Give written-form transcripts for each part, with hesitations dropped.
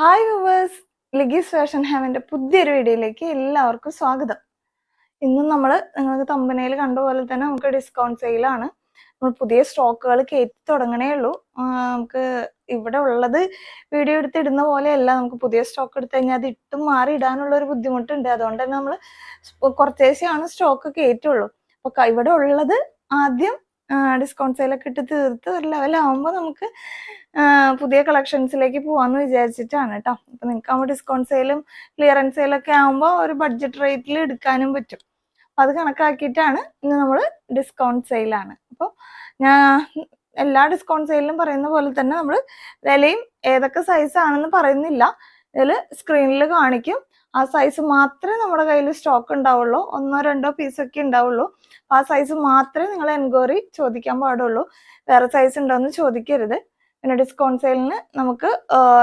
Hi viewers, ലിഗീസ് fashion ഹാമിന്റെ പുതിയൊരു വീഡിയോയിലേക്ക് എല്ലാവർക്കും സ്വാഗതം. ഇന്നും നിങ്ങൾക്ക് തമ്പനയിൽ കണ്ട പോലെ തന്നെ നമുക്ക് ഡിസ്കൗണ്ട് സെയിലാണ്. നമ്മൾ പുതിയ സ്റ്റോക്കുകൾ കയറ്റി തുടങ്ങണേ ഉള്ളൂ. നമുക്ക് ഇവിടെ ഉള്ളത് വീഡിയോ എടുത്തിടുന്ന പോലെയല്ല. നമുക്ക് പുതിയ സ്റ്റോക്ക് എടുത്തു കഴിഞ്ഞാൽ അത് ഇട്ടും മാറി ഇടാനുള്ള ഒരു ബുദ്ധിമുട്ടുണ്ട്. അതുകൊണ്ട് തന്നെ നമ്മൾ കുറച്ചേശെയാണ് സ്റ്റോക്ക് കയറ്റുള്ളൂ. അപ്പൊ ഇവിടെ ഉള്ളത് ആദ്യം ഡിസ്കൗണ്ട് സെയിലൊക്കെ ഇട്ട് തീർത്ത് ഒരു ലെവലാവുമ്പോൾ നമുക്ക് പുതിയ കളക്ഷൻസിലേക്ക് പോവാന്ന് വിചാരിച്ചിട്ടാണ് കേട്ടോ. അപ്പൊ നിങ്ങൾക്ക് ആവുമ്പോൾ ഡിസ്കൗണ്ട് സെയിലും ക്ലിയറൻസ് സെയിലൊക്കെ ആകുമ്പോൾ ഒരു ബഡ്ജറ്റ് റേറ്റിൽ എടുക്കാനും പറ്റും. അത് കണക്കാക്കിയിട്ടാണ് ഇന്ന് നമ്മൾ ഡിസ്കൗണ്ട് സെയിലാണ്. അപ്പോൾ ഞാൻ എല്ലാ ഡിസ്കൗണ്ട് സെയിലിലും പറയുന്ന പോലെ തന്നെ നമ്മൾ വിലയും ഏതൊക്കെ സൈസ് ആണെന്ന് പറയുന്നില്ല. ഇതിൽ സ്ക്രീനിൽ കാണിക്കും. ആ സൈസ് മാത്രമേ നമ്മുടെ കയ്യിൽ സ്റ്റോക്ക് ഉണ്ടാവുള്ളൂ. 1-2 പീസൊക്കെ ഉണ്ടാവുള്ളൂ. ആ സൈസ് മാത്രമേ നിങ്ങൾ എൻക്വയറി ചോദിക്കാൻ പാടുള്ളൂ. വേറെ സൈസ് ഉണ്ടോയെന്ന് ചോദിക്കരുത്. പിന്നെ ഡിസ്കൗണ്ട് സെയിലിന് നമുക്ക്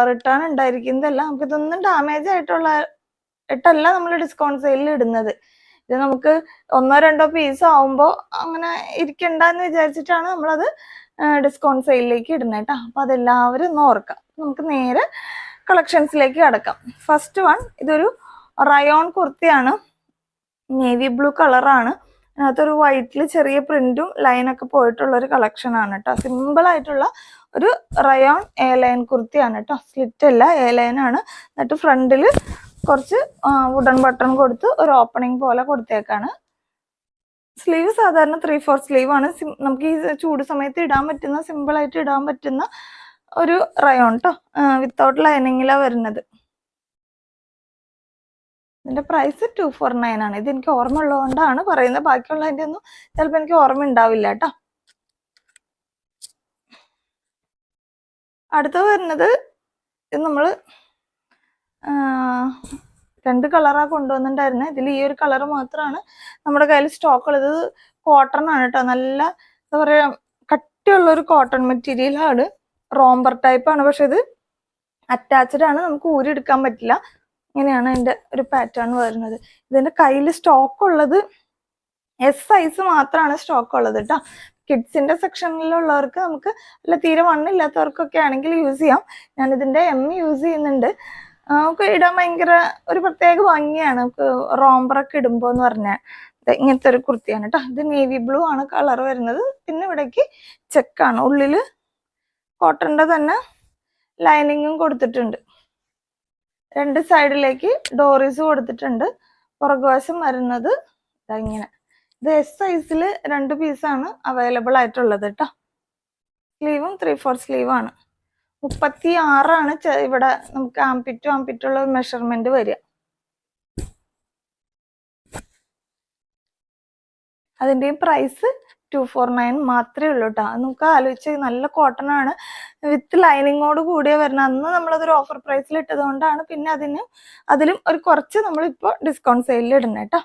റിട്ടേൺ ഉണ്ടായിരിക്കുന്നതല്ല. നമുക്ക് ഇതൊന്നും ഡാമേജ് ആയിട്ടല്ല നമ്മൾ ഡിസ്കൗണ്ട് സെയിലിൽ ഇടുന്നത്. ഇത് നമുക്ക് 1-2 പീസ് ആവുമ്പോൾ അങ്ങനെ ഇരിക്കണ്ടെന്ന് വിചാരിച്ചിട്ടാണ് നമ്മളത് ഡിസ്കൗണ്ട് സെയിലിലേക്ക് ഇടുന്നത് കേട്ടോ. അപ്പൊ അതെല്ലാവരും ഒന്ന് ഓർക്കാം. നമുക്ക് നേരെ കളക്ഷൻസിലേക്ക് കടക്കാം. ഫസ്റ്റ് വൺ, ഇതൊരു റയോൺ കുർത്തിയാണ്. നേവി ബ്ലൂ കളറാണ്. അതിനകത്തൊരു വൈറ്റിൽ ചെറിയ പ്രിന്റും ലൈനൊക്കെ പോയിട്ടുള്ള ഒരു കളക്ഷൻ ആണ് കേട്ടോ. സിമ്പിൾ ആയിട്ടുള്ള ഒരു റയോൺ എ ലൈൻ കുർത്തിയാണ് കേട്ടോ. സ്ലിറ്റ് അല്ല, എ ലൈൻ ആണ്. എന്നിട്ട് ഫ്രണ്ടിൽ കുറച്ച് വുഡൻ ബട്ടൺ കൊടുത്ത് ഒരു ഓപ്പണിംഗ് പോലെ കൊടുത്തേക്കാണ്. സ്ലീവ് സാധാരണ 3/4 സ്ലീവ് ആണ്. നമുക്ക് ഈ ചൂട് സമയത്ത് ഇടാൻ പറ്റുന്ന, സിമ്പിൾ ആയിട്ട് ഇടാൻ പറ്റുന്ന ഒരു റയോൺ കേട്ടോ. വിത്തൗട്ട് ലൈനിങ്ങിലാണ് വരുന്നത്. ഇതിന്റെ പ്രൈസ് 249 ആണ്. ഇത് എനിക്ക് ഓർമ്മ ഉള്ളതുകൊണ്ടാണ് പറയുന്നത്. ബാക്കിയുള്ളതിന്റെ ഒന്നും ചിലപ്പോൾ എനിക്ക് ഓർമ്മ ഉണ്ടാവില്ല കേട്ടോ. അടുത്ത വരുന്നത്, ഇത് നമ്മൾ 2 കളറാണ് കൊണ്ടുവന്നിട്ടുണ്ടായിരുന്നത്. ഇതിൽ ഈ ഒരു കളർ മാത്രമാണ് നമ്മുടെ കയ്യിൽ സ്റ്റോക്ക് ഉള്ളത്. കോട്ടൺ ആണ് കേട്ടോ. നല്ല എന്താ പറയാ, കട്ടിയുള്ളൊരു കോട്ടൺ മെറ്റീരിയൽ ആണ്. റോംബർ ടൈപ്പ് ആണ്. പക്ഷെ ഇത് അറ്റാച്ച്ഡ് ആണ്. നമുക്ക് ഊരിയെടുക്കാൻ പറ്റില്ല. ഇങ്ങനെയാണ് അതിന്റെ ഒരു പാറ്റേൺ വരുന്നത്. ഇതിന്റെ കയ്യിൽ സ്റ്റോക്ക് ഉള്ളത് എസ് സൈസ് മാത്രമാണ് സ്റ്റോക്ക് ഉള്ളത് കേട്ടോ. കിഡ്സിന്റെ സെക്ഷനിലുള്ളവർക്ക് നമുക്ക് അല്ല തീരെ വണ്ണില്ലാത്തവർക്കൊക്കെ ആണെങ്കിൽ യൂസ് ചെയ്യാം. ഞാനിതിന്റെ എം യൂസ് ചെയ്യുന്നുണ്ട്. നമുക്ക് ഇടാൻ ഭയങ്കര ഒരു പ്രത്യേക ഭംഗിയാണ്. നമുക്ക് റോംബറൊക്കെ ഇടുമ്പോൾ എന്ന് പറഞ്ഞാൽ ഇങ്ങനത്തെ ഒരു കുർത്തിയാണ് കേട്ടോ. ഇത് നേവി ബ്ലൂ ആണ് കളർ വരുന്നത്. പിന്നെ ഇവിടേക്ക് ചെക്കാണ്. ഉള്ളില് കോട്ടന്റെ തന്നെ ലൈനിങ്ങും കൊടുത്തിട്ടുണ്ട്. 2 സൈഡിലേക്ക് ഡോറീസ് കൊടുത്തിട്ടുണ്ട്. പുറകുവശം വരുന്നത് ഇങ്ങനെ. ഇത് എസ് സൈസിൽ 2 പീസാണ് അവൈലബിൾ ആയിട്ടുള്ളത് കേട്ടോ. സ്ലീവും 3/4 സ്ലീവ് ആണ്. 36 ആണ് ഇവിടെ നമുക്ക് ആംപിറ്റുള്ള മെഷർമെന്റ് വരിക. അതിന്റെയും പ്രൈസ് 249 മാത്രമേ ഉള്ളൂ കേട്ടോ. നമുക്ക് ആലോചിച്ച്, നല്ല കോട്ടൺ ആണ്, വിത്ത് ലൈനിങ്ങോട് കൂടിയ വരുന്നത്. അന്ന് നമ്മളതൊരു ഓഫർ പ്രൈസിൽ ഇട്ടത് കൊണ്ടാണ് പിന്നെ അതിലും ഒരു കുറച്ച് നമ്മളിപ്പോൾ ഡിസ്കൗണ്ട് സെയിലിൽ ഇടുന്നത് കേട്ടോ.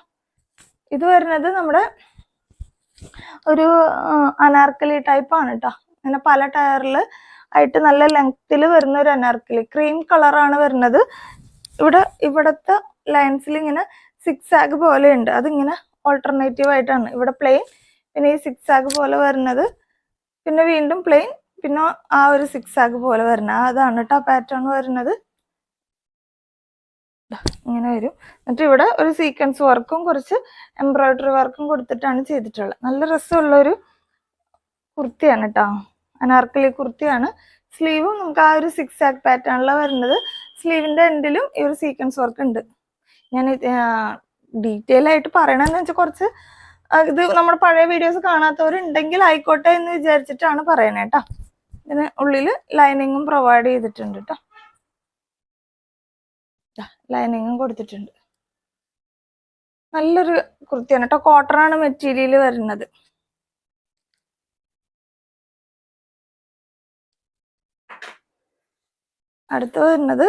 ഇത് വരുന്നത് നമ്മുടെ ഒരു അനാർക്കലി ടൈപ്പ് ആണ് കേട്ടോ. അങ്ങനെ പല ടയറിൽ ആയിട്ട് നല്ല ലെങ്ത്തിൽ വരുന്ന ഒരു അനാർക്കലി. ക്രീം കളറാണ് വരുന്നത്. ഇവിടത്തെ ലൈൻസിൽ ഇങ്ങനെ 6 ആഗ് പോലെ ഉണ്ട്. അതിങ്ങനെ ഓൾട്ടർനേറ്റീവ് ആയിട്ടാണ്. ഇവിടെ പ്ലെയിൻ, പിന്നെ ഈ 6 ആഗ് പോലെ വരുന്നത്, പിന്നെ വീണ്ടും പ്ലെയിൻ, പിന്നെ ആ ഒരു 6 ആഗ് പോലെ വരുന്നത്. അതാണ് കേട്ടോ പാറ്റേൺ വരുന്നത്. ഇങ്ങനെ വരും. എന്നിട്ട് ഇവിടെ ഒരു സീക്വൻസ് വർക്കും കുറച്ച് എംബ്രോയിഡറി വർക്കും കൊടുത്തിട്ടാണ് ചെയ്തിട്ടുള്ളത്. നല്ല രസമുള്ളൊരു കുർത്തിയാണ് കേട്ടോ. അനാർക്കലി കുർത്തിയാണ്. സ്ലീവും നമുക്ക് ആ ഒരു 6 ആഗ് പാറ്റേണിലാണ് വരുന്നത്. സ്ലീവിന്റെ എൻഡിലും ഈ ഒരു സീക്വൻസ് വർക്ക് ഉണ്ട്. ഞാൻ ഡീറ്റെയിൽ ആയിട്ട് പറയണമെന്ന് വെച്ചാൽ കുറച്ച് ഇത് നമ്മുടെ പഴയ വീഡിയോസ് കാണാത്തവരുണ്ടെങ്കിൽ ആയിക്കോട്ടെ എന്ന് വിചാരിച്ചിട്ടാണ് പറയണേ കേട്ടോ. ഇതിന് ഉള്ളില് ലൈനിങ്ങും പ്രൊവൈഡ് ചെയ്തിട്ടുണ്ട് കേട്ടോ. ലൈനിങ്ങും കൊടുത്തിട്ടുണ്ട്. നല്ലൊരു കുർത്തിയാണ് കേട്ടോ. കോട്ടൺ ആണ് മെറ്റീരിയൽ വരുന്നത്. അടുത്ത് വരുന്നത്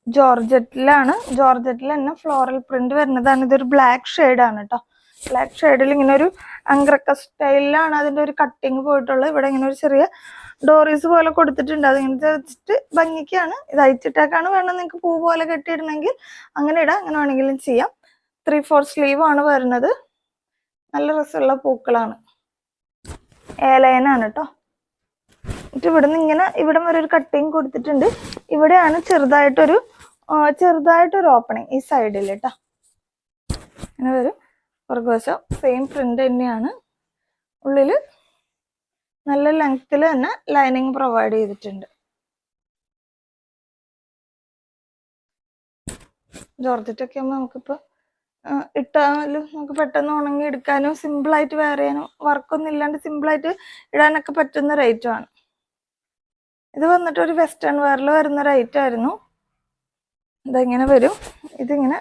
ജോർജറ്റിലാണ്. ജോർജറ്റിൽ തന്നെ ഫ്ലോറൽ പ്രിന്റ് വരുന്നതാണ്. ഇതൊരു ബ്ലാക്ക് ഷെയ്ഡാണ് കേട്ടോ. ബ്ലാക്ക് ഷെയ്ഡിൽ ഇങ്ങനെ ഒരു അങ്ക്രക്ക സ്റ്റൈലിലാണ് അതിന്റെ ഒരു കട്ടിങ് പോയിട്ടുള്ളത്. ഇവിടെ ഇങ്ങനെ ഒരു ചെറിയ ഡോറീസ് പോലെ കൊടുത്തിട്ടുണ്ട്. അതിങ്ങനെ വെച്ചിട്ട് ഭംഗിക്കാണ്. ഇത് അയച്ചിട്ടേക്കാണ് വേണം നിങ്ങൾക്ക് പൂ പോലെ കെട്ടിയിടണമെങ്കിൽ അങ്ങനെ ഇടാം. അങ്ങനെ വേണമെങ്കിലും ചെയ്യാം. 3/4 സ്ലീവ് ആണ് വരുന്നത്. നല്ല രസമുള്ള പൂക്കളാണ്. എ ലൈനാണ് കേട്ടോ. എന്നിട്ട് ഇവിടുന്ന് ഇങ്ങനെ ഇവിടം വരെ ഒരു കട്ടിങ് കൊടുത്തിട്ടുണ്ട്. ഇവിടെയാണ് ചെറുതായിട്ടൊരു ഓപ്പണിങ് ഈ സൈഡിൽ കേട്ടോ. അങ്ങനെ വരും. പുറകുവശം സെയിം പ്രിന്റ് തന്നെയാണ്. ഉള്ളില് നല്ല ലെങ്ത്തിൽ തന്നെ ലൈനിങ് പ്രൊവൈഡ് ചെയ്തിട്ടുണ്ട്. ജോർജറ്റൊക്കെ ആകുമ്പോൾ നമുക്കിപ്പോൾ ഇട്ടാലും നമുക്ക് പെട്ടെന്ന് ഉണങ്ങി എടുക്കാനും സിമ്പിളായിട്ട് വെയർ ചെയ്യാനും വർക്കൊന്നും ഇല്ലാണ്ട് സിമ്പിളായിട്ട് ഇടാനൊക്കെ പറ്റുന്ന റേറ്റുമാണ്. ഇത് വന്നിട്ട് ഒരു വെസ്റ്റേൺ വെയറിൽ വരുന്ന റേറ്റ് ആയിരുന്നു. ഇതെങ്ങനെ വരും, ഇതിങ്ങനെ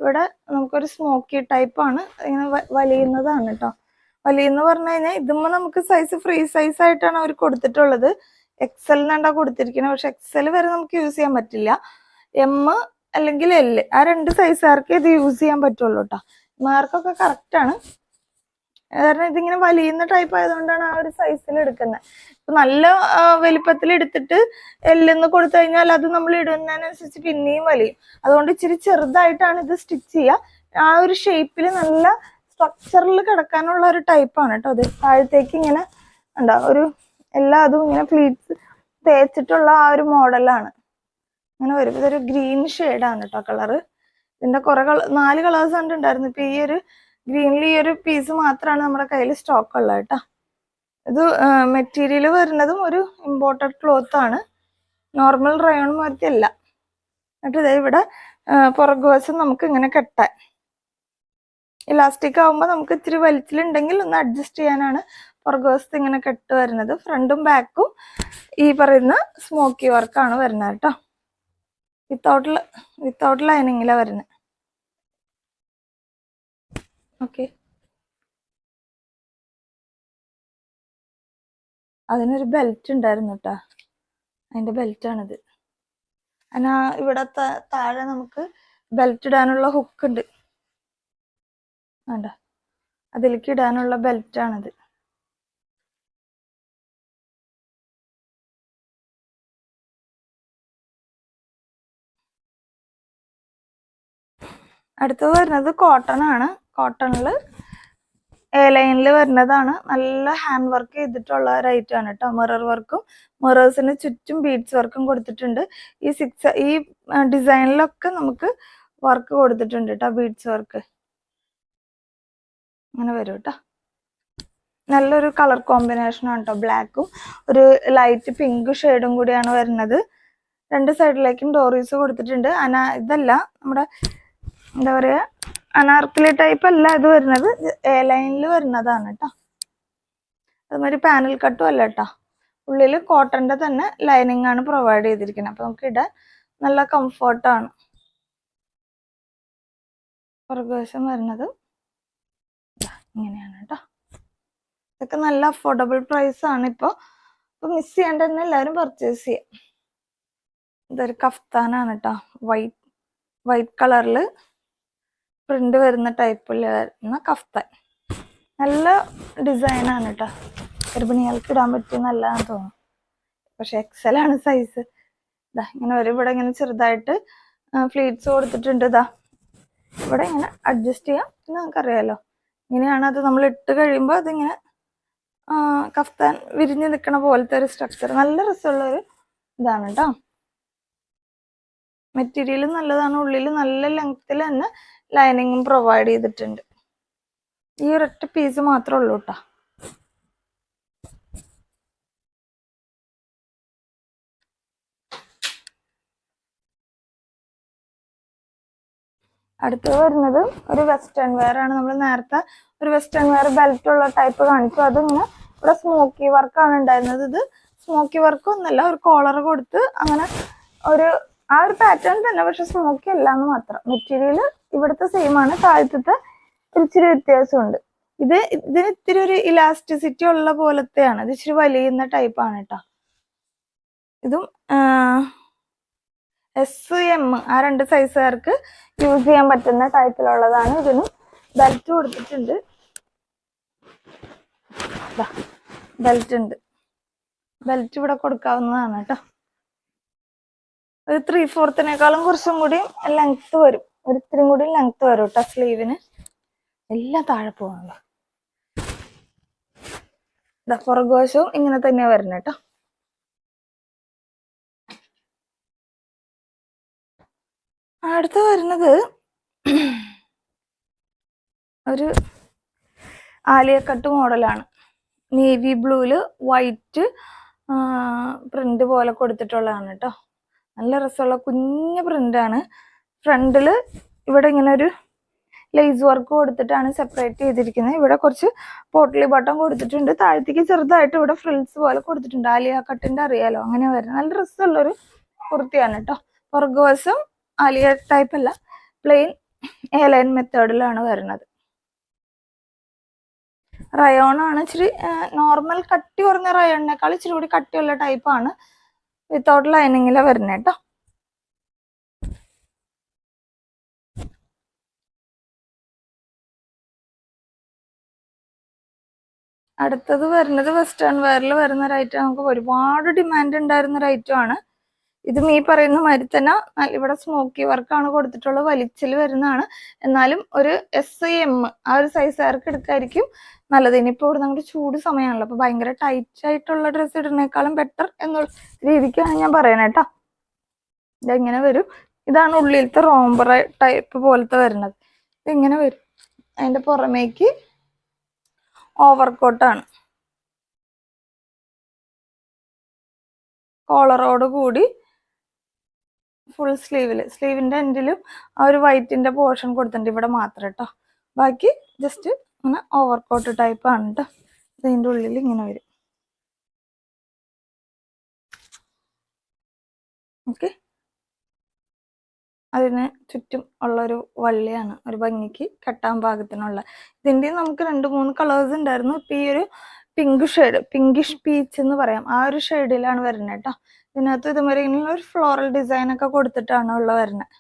ഇവിടെ നമുക്കൊരു സ്മോക്കി ടൈപ്പാണ്. ഇങ്ങനെ വലിയുന്നതാണ് കേട്ടോ. വലിയെന്ന് പറഞ്ഞു കഴിഞ്ഞാൽ ഇതുമ്പോൾ നമുക്ക് സൈസ് ഫ്രീ സൈസ് ആയിട്ടാണ് അവർ കൊടുത്തിട്ടുള്ളത്. എക്സലിനാണ്ടാ കൊടുത്തിരിക്കുന്നത്. പക്ഷെ എക്സൽ വരെ നമുക്ക് യൂസ് ചെയ്യാൻ പറ്റില്ല. എം അല്ലെങ്കിൽ എൽ ആ 2 സൈസുകാർക്ക് ഇത് യൂസ് ചെയ്യാൻ പറ്റുള്ളൂ കേട്ടോ. മാർക്കൊക്കെ കറക്റ്റാണ്. കാരണം ഇതിങ്ങനെ വലിയുന്ന ടൈപ്പ് ആയതുകൊണ്ടാണ് ആ ഒരു സൈസിൽ എടുക്കുന്നത്. ഇപ്പൊ നല്ല വലിപ്പത്തിൽ എടുത്തിട്ട് എല്ലെന്ന് കൊടുത്തു കഴിഞ്ഞാൽ അത് നമ്മൾ ഇടുന്നതിനനുസരിച്ച് പിന്നെയും വലിയും. അതുകൊണ്ട് ഇച്ചിരി ചെറുതായിട്ടാണ് ഇത് സ്റ്റിച്ച് ചെയ്യുക. ആ ഒരു ഷേപ്പിൽ നല്ല സ്ട്രക്ചറിൽ കിടക്കാനുള്ള ഒരു ടൈപ്പാണ് കേട്ടോ. അത് താഴത്തേക്ക് ഇങ്ങനെ ഉണ്ടോ ഒരു അതും ഇങ്ങനെ പ്ലീറ്റ്സ് തേച്ചിട്ടുള്ള ആ ഒരു മോഡലാണ്. അങ്ങനെ വരും. ഇതൊരു ഗ്രീൻ ഷെയ്ഡാണ് കേട്ടോ കളറ്. ഇതിന്റെ 4 കളേഴ്സ് ഉണ്ടായിരുന്നു. ഇപ്പൊ ഈ ഒരു ഗ്രീനിൽ ഈ ഒരു പീസ് മാത്രമാണ് നമ്മുടെ കയ്യിൽ സ്റ്റോക്ക് ഉള്ളത് കേട്ടോ. ഇത് മെറ്റീരിയൽ വരുന്നതും ഒരു ഇമ്പോർട്ടഡ് ക്ലോത്ത് ആണ്. നോർമൽ റയോൺ മാറ്റി അല്ല. എന്നിട്ട് ഇതേ ഇവിടെ പുറകുവശം നമുക്ക് ഇങ്ങനെ കെട്ടാൻ ഇലാസ്റ്റിക് ആവുമ്പോൾ നമുക്ക് ഇച്ചിരി വലിച്ചിലുണ്ടെങ്കിൽ ഒന്ന് അഡ്ജസ്റ്റ് ചെയ്യാനാണ് പുറകുവശത്ത് ഇങ്ങനെ കെട്ട് വരുന്നത്. ഫ്രണ്ടും ബാക്കും ഈ പറയുന്ന സ്മോക്കി വർക്കാണ് വരുന്നത് കേട്ടോ. വിത്തൗട്ട് ലൈനിങ്ങിലാണ് വരുന്നത്. ഓക്കെ, അതിനൊരു ബെൽറ്റ് ഉണ്ടായിരുന്നു കേട്ടോ. അതിന്റെ ബെൽറ്റാണിത്. അതിനാ ഇവിടെ താഴെ നമുക്ക് ബെൽറ്റ് ഇടാനുള്ള ഹുക്ക് ഉണ്ട്. വേണ്ട, അതിലേക്ക് ഇടാനുള്ള ബെൽറ്റാണിത്. അടുത്തത് വരുന്നത് കോട്ടൺ ആണ്. കോട്ടണിൽ എ ലൈനിൽ വരുന്നതാണ്. നല്ല ഹാൻഡ് വർക്ക് ചെയ്തിട്ടുള്ള ഒരു ഐറ്റം ആണ് കേട്ടോ. മിറർ വർക്കും മിറേഴ്സിന് ചുറ്റും ബീഡ്സ് വർക്കും കൊടുത്തിട്ടുണ്ട്. ഈ ഡിസൈനിലൊക്കെ നമുക്ക് വർക്ക് കൊടുത്തിട്ടുണ്ട് കേട്ടോ, ബീഡ്സ് വർക്ക്. അങ്ങനെ വരും കേട്ടോ. നല്ലൊരു കളർ കോമ്പിനേഷൻ ആണ് കേട്ടോ. ബ്ലാക്കും ഒരു ലൈറ്റ് പിങ്ക് ഷെയ്ഡും കൂടിയാണ് വരുന്നത്. 2 സൈഡിലേക്കും ഡോറീസ് കൊടുത്തിട്ടുണ്ട്. ഇതല്ല നമ്മുടെ എന്താ പറയാ അനാർക്കലി ടൈപ്പ് അല്ല ഇത് വരുന്നത്. എ ലൈനിൽ വരുന്നതാണ് കേട്ടോ. അതുമാതിരി പാനൽ കട്ടും അല്ല കേട്ടോ. ഉള്ളിൽ കോട്ടന്റെ തന്നെ ലൈനിങ് ആണ് പ്രൊവൈഡ് ചെയ്തിരിക്കുന്നത്. അപ്പൊ നമുക്ക് ഇടാൻ നല്ല കംഫർട്ടാണ്. പുറകുവശം വരുന്നത് ഇങ്ങനെയാണ് കേട്ടോ. ഇതൊക്കെ നല്ല അഫോർഡബിൾ പ്രൈസ് ആണ്. ഇപ്പൊ മിസ് ചെയ്യാണ്ട് തന്നെ എല്ലാവരും പർച്ചേസ് ചെയ്യാം. ഇതൊരു കഫ്താനാണ് കേട്ടോ. വൈറ്റ് കളറിൽ പ്രിന്റ് വരുന്ന ടൈപ്പിൽ വരുന്ന കഫ്താൻ. നല്ല ഡിസൈനാണ് കേട്ടോ. ഗർഭിണികൾക്ക് ഇടാൻ പറ്റിയ നല്ലതാണെന്ന് തോന്നുന്നു. പക്ഷെ എക്സലാണ് സൈസ്. ഇതാ ഇങ്ങനെ വരും. ഇവിടെ ഇങ്ങനെ ചെറുതായിട്ട് ഫ്ലീറ്റ്സ് കൊടുത്തിട്ടുണ്ട്. ഇതാ ഇവിടെ ഇങ്ങനെ അഡ്ജസ്റ്റ് ചെയ്യാം. പിന്നെ നമുക്കറിയാലോ ഇങ്ങനെയാണ്. അത് നമ്മൾ ഇട്ട് കഴിയുമ്പോൾ അതിങ്ങനെ കഫ്താൻ വിരിഞ്ഞ് നിൽക്കണ പോലത്തെ ഒരു സ്ട്രക്ചർ. നല്ല രസമുള്ളൊരു ഇതാണ് കേട്ടോ. മെറ്റീരിയൽ നല്ലതാണ്. ഉള്ളിൽ നല്ല ലെങ്ത്തിൽ തന്നെ ലൈനിങ്ങും പ്രൊവൈഡ് ചെയ്തിട്ടുണ്ട്. ഈ ഒരൊറ്റ പീസ് മാത്രമേ ഉള്ളൂ കേട്ടോ. അടുത്തത് വരുന്നത് ഒരു വെസ്റ്റേൺ വെയർ ആണ്. നമ്മൾ നേരത്തെ ഒരു വെസ്റ്റേൺ വെയർ ബെൽറ്റ് ഉള്ള ടൈപ്പ് കാണിച്ചു. അതിങ്ങനെ ഇവിടെ സ്മോക്കി വർക്കാണ് ഉണ്ടായിരുന്നത്. ഇത് സ്മോക്കി വർക്ക് ഒന്നല്ല, ഒരു കോളർ കൊടുത്ത് അങ്ങനെ ആ ഒരു പാറ്റേൺ തന്നെ, പക്ഷെ സ്മോക്കി അല്ല എന്ന് മാത്രം. മെറ്റീരിയൽ ഇവിടുത്തെ സെയിം ആണ്. താഴത്തെ ഇച്ചിരി വ്യത്യാസമുണ്ട്. ഇതിന് ഇത്തിരി ഒരു ഇലാസ്റ്റിസിറ്റി ഉള്ള പോലത്തെയാണ്. ഇത് ഇച്ചിരി വലിയുന്ന ടൈപ്പാണ് കേട്ടോ. ഇതും S-M ആ 2 സൈസുകാർക്ക് യൂസ് ചെയ്യാൻ പറ്റുന്ന ടൈപ്പിലുള്ളതാണ്. ഇതിനും ബെൽറ്റ് കൊടുത്തിട്ടുണ്ട്. ബെൽറ്റ് ഉണ്ട്. ബെൽറ്റ് ഇവിടെ കൊടുക്കാവുന്നതാണ് കേട്ടോ. ഒരു 3/4 കുറച്ചും കൂടി ലെങ്ത് വരും. ഒരിത്തിരി കൂടി ലെങ്ത് വരും കേട്ടോ സ്ലീവിന്. എല്ലാം താഴെ പോകണല്ലോ. പുറകുവശവും ഇങ്ങനെ തന്നെയാ വരുന്നത് കേട്ടോ. അടുത്ത വരുന്നത് ഒരു ആലിയ കട്ട് മോഡലാണ്. നേവി ബ്ലൂവില് വൈറ്റ് പ്രിന്റ് പോലെ കൊടുത്തിട്ടുള്ളതാണ് കേട്ടോ. നല്ല രസമുള്ള കുഞ്ഞു പ്രിന്റാണ്. ഫ്രണ്ടില് ഇവിടെ ഇങ്ങനെ ഒരു ലേസ് വർക്ക് കൊടുത്തിട്ടാണ് സെപ്പറേറ്റ് ചെയ്തിരിക്കുന്നത്. ഇവിടെ കുറച്ച് പോട്ട്ലി ബട്ടൺ കൊടുത്തിട്ടുണ്ട്. താഴത്തേക്ക് ചെറുതായിട്ട് ഇവിടെ ഫ്രിൽസ് പോലെ കൊടുത്തിട്ടുണ്ട്. ആലിയ കട്ടിന്റെ അറിയാലോ, അങ്ങനെ വരുന്നത്. നല്ല രസമുള്ളൊരു കുർത്തിയാണ് കേട്ടോ. പുറകുവശം ആലിയ ടൈപ്പ് അല്ല, പ്ലെയിൻ എയർലൈൻ മെത്തേഡിലാണ് വരുന്നത്. റയോൺ ആണ്. ഇച്ചിരി നോർമൽ കട്ടി കുറഞ്ഞ റയോണിനേക്കാൾ ഇച്ചിരി കൂടി കട്ടിയുള്ള ടൈപ്പാണ്. വിത്തൗട്ട് ലൈനിങ്ങിലാണ് വരുന്നത് കേട്ടോ. അടുത്തത് വരുന്നത് വെസ്റ്റേൺ വെയറിൽ വരുന്ന ഒരു ഐറ്റം. നമുക്ക് ഒരുപാട് ഡിമാൻഡ് ഉണ്ടായിരുന്ന ഒരു ഐറ്റം ആണ്. ഇതും ഈ പറയുന്ന മാതിരി തന്നെ ഇവിടെ സ്മോക്കി വർക്കാണ് കൊടുത്തിട്ടുള്ളത്. വലിച്ചിൽ വരുന്നതാണ്. എന്നാലും ഒരു SIM ആ ഒരു സൈസുകാർക്ക് എടുക്കായിരിക്കും നല്ലത്. ഇനിയിപ്പോൾ ഇവിടെ നമ്മുടെ ചൂട് സമയമാണല്ലോ, അപ്പൊ ഭയങ്കര ടൈറ്റ് ആയിട്ടുള്ള ഡ്രസ്സ് ഇടുന്നേക്കാളും ബെറ്റർ എന്നുള്ള രീതിക്കാണ് ഞാൻ പറയണേ കേട്ടോ. ഇതെങ്ങനെ വരും, ഇതാണ് ഉള്ളിലത്തെ റോംബർ ടൈപ്പ് പോലത്തെ വരുന്നത്. ഇതെങ്ങനെ വരും, അതിന്റെ പുറമേക്ക് ഓവർകോട്ടാണ്, കോളറോട് കൂടി ഫുൾ സ്ലീവിന്റെ എൻഡിലും ആ ഒരു വൈറ്റിന്റെ പോർഷൻ കൊടുത്തിട്ടുണ്ട് ഇവിടെ മാത്രം കേട്ടോ. ബാക്കി ജസ്റ്റ് ഇങ്ങനെ ഓവർകോട്ട് ടൈപ്പ് ആണ് കേട്ടോ. ഇതിന്റെ ഉള്ളിൽ ഇങ്ങനെ വരും. ഓക്കെ, അതിന് ചുറ്റും ഉള്ളൊരു വള്ളിയാണ്, ഒരു ഭംഗിക്ക് കെട്ടാൻ പാകത്തിനുള്ള. ഇതിന്റെ നമുക്ക് 2-3 കളേഴ്സ് ഉണ്ടായിരുന്നു. ഇപ്പൊ ഈ ഒരു പിങ്ക് ഷെയ്ഡ്, പിങ്കിഷ് പീച്ച് എന്ന് പറയാം, ആ ഒരു ഷെയ്ഡിലാണ് വരുന്നത് കേട്ടോ. ഇതിനകത്ത് ഇതുവരെ ഇങ്ങനെയുള്ള ഒരു ഫ്ലോറൽ ഡിസൈൻ ഒക്കെ കൊടുത്തിട്ടാണ് ഉള്ള വരുന്നത്.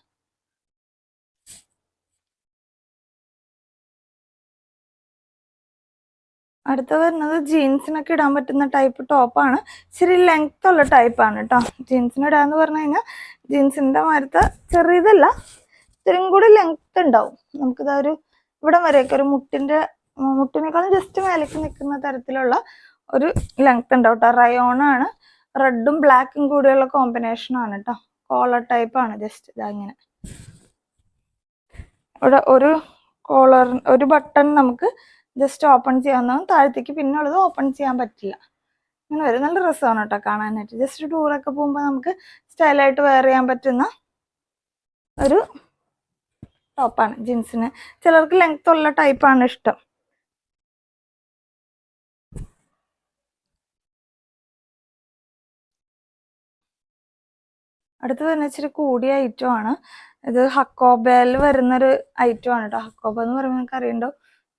അടുത്ത വരുന്നത് ജീൻസിനൊക്കെ ഇടാൻ പറ്റുന്ന ടൈപ്പ് ടോപ്പാണ്. ഇച്ചിരി ലെങ്ത് ഉള്ള ടൈപ്പാണ് കേട്ടോ. ജീൻസിന് ഇടാന്ന് പറഞ്ഞു കഴിഞ്ഞാൽ ജീൻസിന്റെ മരത്തെ ചെറിയതല്ല, ഇത്തിരി കൂടി ലെങ്ത് ഉണ്ടാവും. നമുക്കിത് ഒരു ഇവിടെ വരെയൊക്കെ ഒരു മുട്ടിനേക്കാളും ജസ്റ്റ് മേലേക്ക് നിൽക്കുന്ന തരത്തിലുള്ള ഒരു ലെങ്ത് ഉണ്ടാവും കേട്ടോ. റയോണാണ്, റെഡും ബ്ലാക്കും കൂടിയുള്ള കോമ്പിനേഷൻ ആണ് കേട്ടോ. കോളർ ടൈപ്പ് ആണ്. ജസ്റ്റ് ഇതങ്ങനെ ഇവിടെ ഒരു ബട്ടൺ നമുക്ക് ജസ്റ്റ് ഓപ്പൺ ചെയ്യാവുന്നതും താഴത്തേക്ക് പിന്നുള്ളത് ഓപ്പൺ ചെയ്യാൻ പറ്റില്ല. അങ്ങനെ വരും. നല്ല രസമാണ് കേട്ടോ കാണാനായിട്ട്. ജസ്റ്റ് ടൂറൊക്കെ പോകുമ്പോൾ നമുക്ക് സ്റ്റൈലായിട്ട് വെയർ ചെയ്യാൻ പറ്റുന്ന ഒരു ടോപ്പാണ്. ജീൻസിന് ചിലർക്ക് ലെങ്ത് ഉള്ള ടൈപ്പാണ് ഇഷ്ടം. അടുത്ത് തന്നെ ഇച്ചിരി കൂടിയ ഐറ്റം ആണ്. ഇത് ഹക്കോബയിൽ വരുന്നൊരു ഐറ്റം ആണ് കേട്ടോ. ഹക്കോബ എന്ന് പറയുമ്പോൾ നിങ്ങൾക്ക് അറിയണ്ടോ,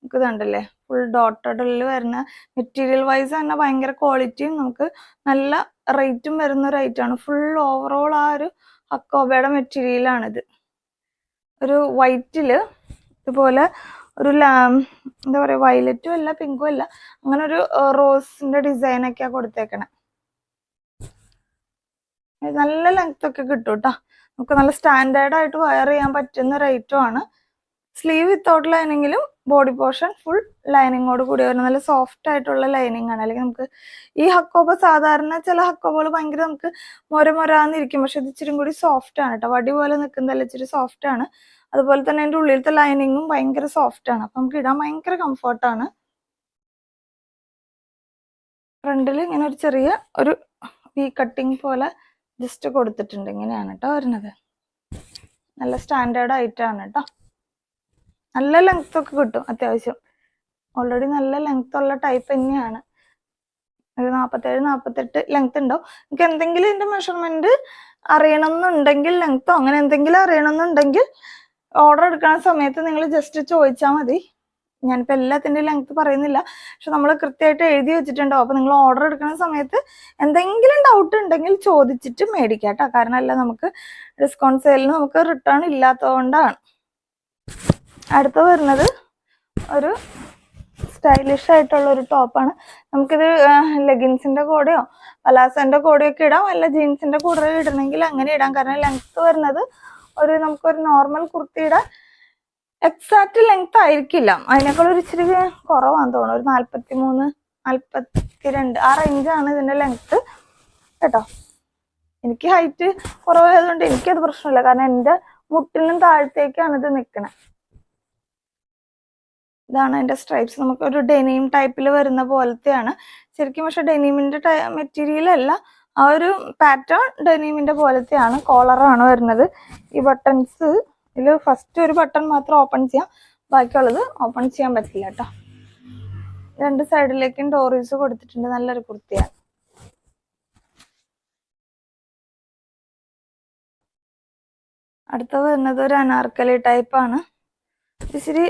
നമുക്ക് ഇതുണ്ടല്ലേ ഫുൾ ഡോട്ടഡിൽ വരുന്ന, മെറ്റീരിയൽ വൈസ് തന്നെ ഭയങ്കര ക്വാളിറ്റിയും നമുക്ക് നല്ല റേറ്റും വരുന്ന ഒരു ഐറ്റം ആണ്. ഫുൾ ഓവറോൾ ആ ഒരു ഹക്കോബയുടെ മെറ്റീരിയലാണിത്. ഒരു വൈറ്റില് ഇതുപോലെ ഒരു എന്താ പറയുക, വയലറ്റും അല്ല പിങ്കും അല്ല, അങ്ങനെ ഒരു റോസിന്റെ ഡിസൈൻ ഒക്കെയാ കൊടുത്തേക്കണേ. നല്ല ലെങ്ത് ഒക്കെ കിട്ടും കേട്ടോ. നമുക്ക് നല്ല സ്റ്റാൻഡേർഡ് ആയിട്ട് വയർ ചെയ്യാൻ പറ്റുന്ന ഒരു ഐറ്റം ആണ്. സ്ലീവ് വിത്തൗട്ട് ലൈനിങ്ങിലും ബോഡി പോർഷൻ ഫുൾ ലൈനിങ്ങോട് കൂടി വരുന്ന നല്ല സോഫ്റ്റ് ആയിട്ടുള്ള ലൈനിങ് ആണ്. അല്ലെങ്കിൽ നമുക്ക് ഈ ഹക്കോബ സാധാരണ ചില ഹക്കോബകൾ ഭയങ്കര നമുക്ക് മൊരാന്നിരിക്കും, പക്ഷെ ഇത് ഇച്ചിരി കൂടി സോഫ്റ്റ് ആണ് കേട്ടോ. വടി പോലെ നിൽക്കുന്നതല്ല, ഇച്ചിരി സോഫ്റ്റ് ആണ്. അതുപോലെ തന്നെ അതിന്റെ ഉള്ളിലത്തെ ലൈനിങ്ങും ഭയങ്കര സോഫ്റ്റ് ആണ്. അപ്പൊ നമുക്ക് ഇടാൻ ഭയങ്കര കംഫർട്ടാണ്. ഫ്രണ്ടിൽ ഇങ്ങനെ ഒരു ചെറിയ ഒരു വി കട്ടിങ് പോലെ ജസ്റ്റ് കൊടുത്തിട്ടുണ്ട്. ഇങ്ങനെയാണ് കേട്ടോ വരുന്നത്. നല്ല സ്റ്റാൻഡേർഡ് ആയിട്ടാണ് കേട്ടോ. നല്ല ലെങ്ത് ഒക്കെ കിട്ടും അത്യാവശ്യം. ഓൾറെഡി നല്ല ലെങ്ത് ഉള്ള ടൈപ്പ് തന്നെയാണ്. ഒരു 47-48 ലെങ്ത് ഉണ്ടാവും. നിങ്ങൾക്ക് എന്തെങ്കിലും ഇതിന്റെ മെഷർമെന്റ് അറിയണമെന്നുണ്ടെങ്കിൽ, ലെങ്തോ അങ്ങനെ എന്തെങ്കിലും അറിയണമെന്നുണ്ടെങ്കിൽ ഓർഡർ എടുക്കുന്ന സമയത്ത് നിങ്ങൾ ജസ്റ്റ് ചോദിച്ചാൽ മതി. ഞാനിപ്പോൾ എല്ലാത്തിൻ്റെ ലെങ്ത് പറയുന്നില്ല, പക്ഷെ നമ്മൾ കൃത്യമായിട്ട് എഴുതി വെച്ചിട്ടുണ്ടാവും. അപ്പോൾ നിങ്ങൾ ഓർഡർ എടുക്കുന്ന സമയത്ത് എന്തെങ്കിലും ഡൗട്ട് ഉണ്ടെങ്കിൽ ചോദിച്ചിട്ട് മേടിക്കാം കേട്ടോ. കാരണം അല്ല, നമുക്ക് ഡിസ്കൗണ്ട് സെയിലിന് നമുക്ക് റിട്ടേൺ ഇല്ലാത്തതുകൊണ്ടാണ്. അടുത്ത വരുന്നത് ഒരു സ്റ്റൈലിഷ് ആയിട്ടുള്ള ഒരു ടോപ്പാണ്. നമുക്കിത് ലെഗിൻസിന്റെ കൂടെയോ പലാസോന്റെ കൂടെയോ ഒക്കെ ഇടാം, അല്ല ജീൻസിന്റെ കൂടെ ഇടണമെങ്കിൽ അങ്ങനെ ഇടാം. കാരണം ലെങ്ത് വരുന്നത് നമുക്കൊരു നോർമൽ കുർത്തിയുടെ എക്സാക്ട് ലെങ്ത് ആയിരിക്കില്ല, അതിനേക്കാൾ ഒരു ഇച്ചിരി കുറവാന്ന് തോന്നുന്നു. ഒരു 43-42 ആ റേഞ്ചാണ് ഇതിന്റെ ലെങ്ത് കേട്ടോ. എനിക്ക് ഹൈറ്റ് കുറവായതുകൊണ്ട് എനിക്കത് പ്രശ്നമില്ല, കാരണം എൻ്റെ മുട്ടിനും താഴത്തേക്കാണ് ഇത് നിൽക്കുന്നത്. ഇതാണ് അതിന്റെ സ്ട്രൈപ്സ്. നമുക്ക് ഒരു ഡെനിം ടൈപ്പിൽ വരുന്ന പോലത്തെയാണ് ശരിക്കും. പക്ഷെ ഡെനിമിന്റെ മെറ്റീരിയൽ അല്ല, ആ ഒരു പാറ്റേൺ ഡെനിമിന്റെ പോലത്തെയാണ്. കോളറാണ് വരുന്നത്. ഈ ബട്ടൺസ് ഇതിൽ ഫസ്റ്റ് ഒരു ബട്ടൺ മാത്രം ഓപ്പൺ ചെയ്യാം, ബാക്കിയുള്ളത് ഓപ്പൺ ചെയ്യാൻ പറ്റില്ല കേട്ടോ. രണ്ട് സൈഡിലേക്കും ഡോറീസ് കൊടുത്തിട്ടുണ്ട്. നല്ലൊരു കുർത്തിയാണ്. അടുത്തത് വരുന്നത് ഒരു അനാർക്കലി ടൈപ്പാണ്. ഇച്ചിരി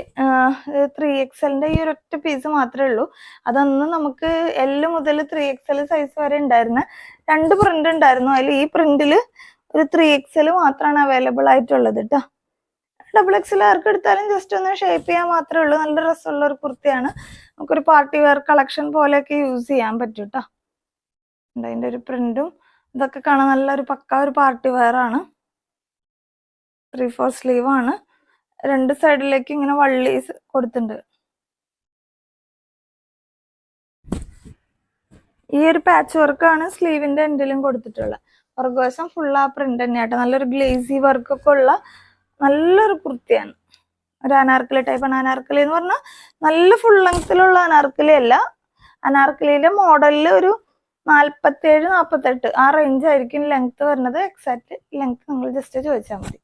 3XL ഈ ഒരൊറ്റ പീസ് മാത്രമേ ഉള്ളൂ. അതൊന്ന് നമുക്ക് L മുതൽ 3XL സൈസ് വരെ ഉണ്ടായിരുന്ന 2 പ്രിന്റ് ഉണ്ടായിരുന്നു. അതിൽ ഈ പ്രിന്റിൽ ഒരു 3XL മാത്രമാണ് അവൈലബിൾ ആയിട്ടുള്ളത് കേട്ടോ. XXL ആർക്ക് എടുത്താലും ജസ്റ്റ് ഒന്ന് ഷേപ്പ് ചെയ്യാൻ മാത്രമേ ഉള്ളൂ. നല്ല രസമുള്ള ഒരു കുർത്തിയാണ്. നമുക്കൊരു പാർട്ടി വെയർ കളക്ഷൻ പോലെയൊക്കെ യൂസ് ചെയ്യാൻ പറ്റും കേട്ടോ. അതിൻ്റെ ഒരു പ്രിന്റും ഇതൊക്കെ കാണാൻ നല്ലൊരു പക്ക ഒരു പാർട്ടി വെയർ ആണ്. 3/4 സ്ലീവ് ആണ്. രണ്ട് സൈഡിലേക്ക് ഇങ്ങനെ വള്ളീസ് കൊടുത്തിട്ടുണ്ട്. ഈ ഒരു പാച്ച് വർക്കാണ് സ്ലീവിന്റെ എൻഡിലും കൊടുത്തിട്ടുള്ളത്. പുറകുവശം ഫുൾ ആ പ്രിന്റ് തന്നെയായിട്ട് നല്ലൊരു ഗ്ലേസി വർക്കൊക്കെ ഉള്ള നല്ലൊരു കുർത്തിയാണ്. ഒരു അനാർക്കലി ടൈപ്പാണ്. അനാർക്കലി എന്ന് പറഞ്ഞാൽ നല്ല ഫുൾ ലെങ്ത്തിലുള്ള അനാർക്കലി അല്ല. അനാർക്കലിയിലെ മോഡലിൽ ഒരു 47-48 ആ റേഞ്ച് ആയിരിക്കും ലെങ്ത് വരുന്നത്. എക്സാക്ട് ലെങ്ത് നിങ്ങൾ ജസ്റ്റ് ചോദിച്ചാൽ മതി.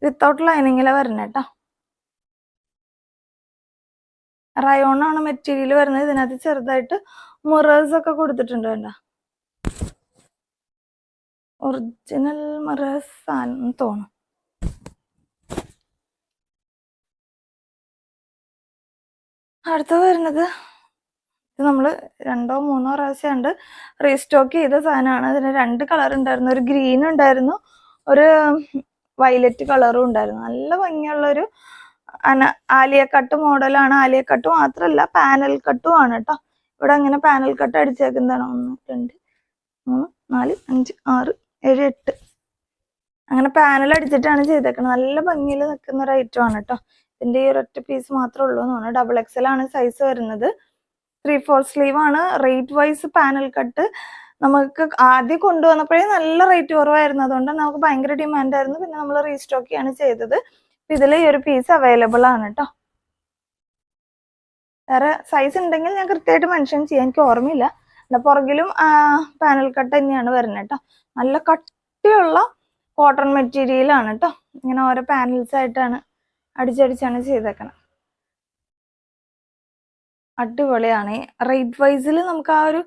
വിത്തൗട്ട് ലൈനിങ്ങിലെ വരുന്നത് കേട്ടോ. റയോൺ ആണ് മെറ്റീരിയൽ വരുന്നത്. ഇതിനകത്ത് ചെറുതായിട്ട് മിറേഴ്സ് ഒക്കെ കൊടുത്തിട്ടുണ്ട്. വേണ്ട ഒറിജിനൽ മിറേഴ്സ് ആണെന്ന് തോന്നുന്നു. അടുത്ത വരുന്നത് ഇത് നമ്മൾ 2-3 പ്രാവശ്യം ഉണ്ട് റീസ്റ്റോക്ക് ചെയ്ത സാധനമാണ്. അതിന് 2 കളർ ഉണ്ടായിരുന്നു. ഒരു ഗ്രീൻ ഉണ്ടായിരുന്നു, ഒരു വയലറ്റ് കളറും ഉണ്ടായിരുന്നു. നല്ല ഭംഗിയുള്ളൊരു ആലിയ കട്ട് മോഡലാണ്. ആലിയ കട്ട് മാത്രമല്ല പാനൽ കട്ടും ആണ് കേട്ടോ. ഇവിടെ അങ്ങനെ പാനൽ കട്ട് അടിച്ചേക്കുന്നതാണ്. 1 2 3 4 5 6 7 8 അങ്ങനെ പാനൽ അടിച്ചിട്ടാണ് ചെയ്തേക്കുന്നത്. നല്ല ഭംഗിയിൽ നിൽക്കുന്ന ഒരു ഐറ്റം ആണ് കേട്ടോ. ഇതിന്റെ ഈ ഒരൊറ്റ പീസ് മാത്രമേ ഉള്ളൂ എന്ന് തോന്നുന്നു. XXL ആണ് സൈസ് വരുന്നത്. 3/4 സ്ലീവ് ആണ്. റേറ്റ് വൈസ് പാനൽ കട്ട് നമുക്ക് ആദ്യം കൊണ്ടുവന്നപ്പോഴേ നല്ല റേറ്റ് കുറവായിരുന്നു. അതുകൊണ്ട് നമുക്ക് ഭയങ്കര ഡിമാൻഡ് ആയിരുന്നു. പിന്നെ നമ്മൾ റീസ്റ്റോക്ക് ചെയ്യാണ് ചെയ്തത്. ഇതിൽ ഈ ഒരു പീസ് അവൈലബിൾ ആണ് കേട്ടോ. വേറെ സൈസ് ഉണ്ടെങ്കിൽ ഞാൻ കൃത്യമായിട്ട് മെൻഷൻ ചെയ്യാൻ എനിക്ക് ഓർമ്മയില്ല. പുറകിലും പാനൽ കട്ട് തന്നെയാണ് വരുന്നത് കേട്ടോ. നല്ല കട്ടിയുള്ള കോട്ടൺ മെറ്റീരിയൽ ആണ് കേട്ടോ. ഇങ്ങനെ ഓരോ പാനൽസ് ആയിട്ടാണ് അടിച്ചടിച്ചാണ് ചെയ്തേക്കണം. അടിപൊളിയാണ്. റേറ്റ് വൈസിൽ നമുക്ക് ആ ഒരു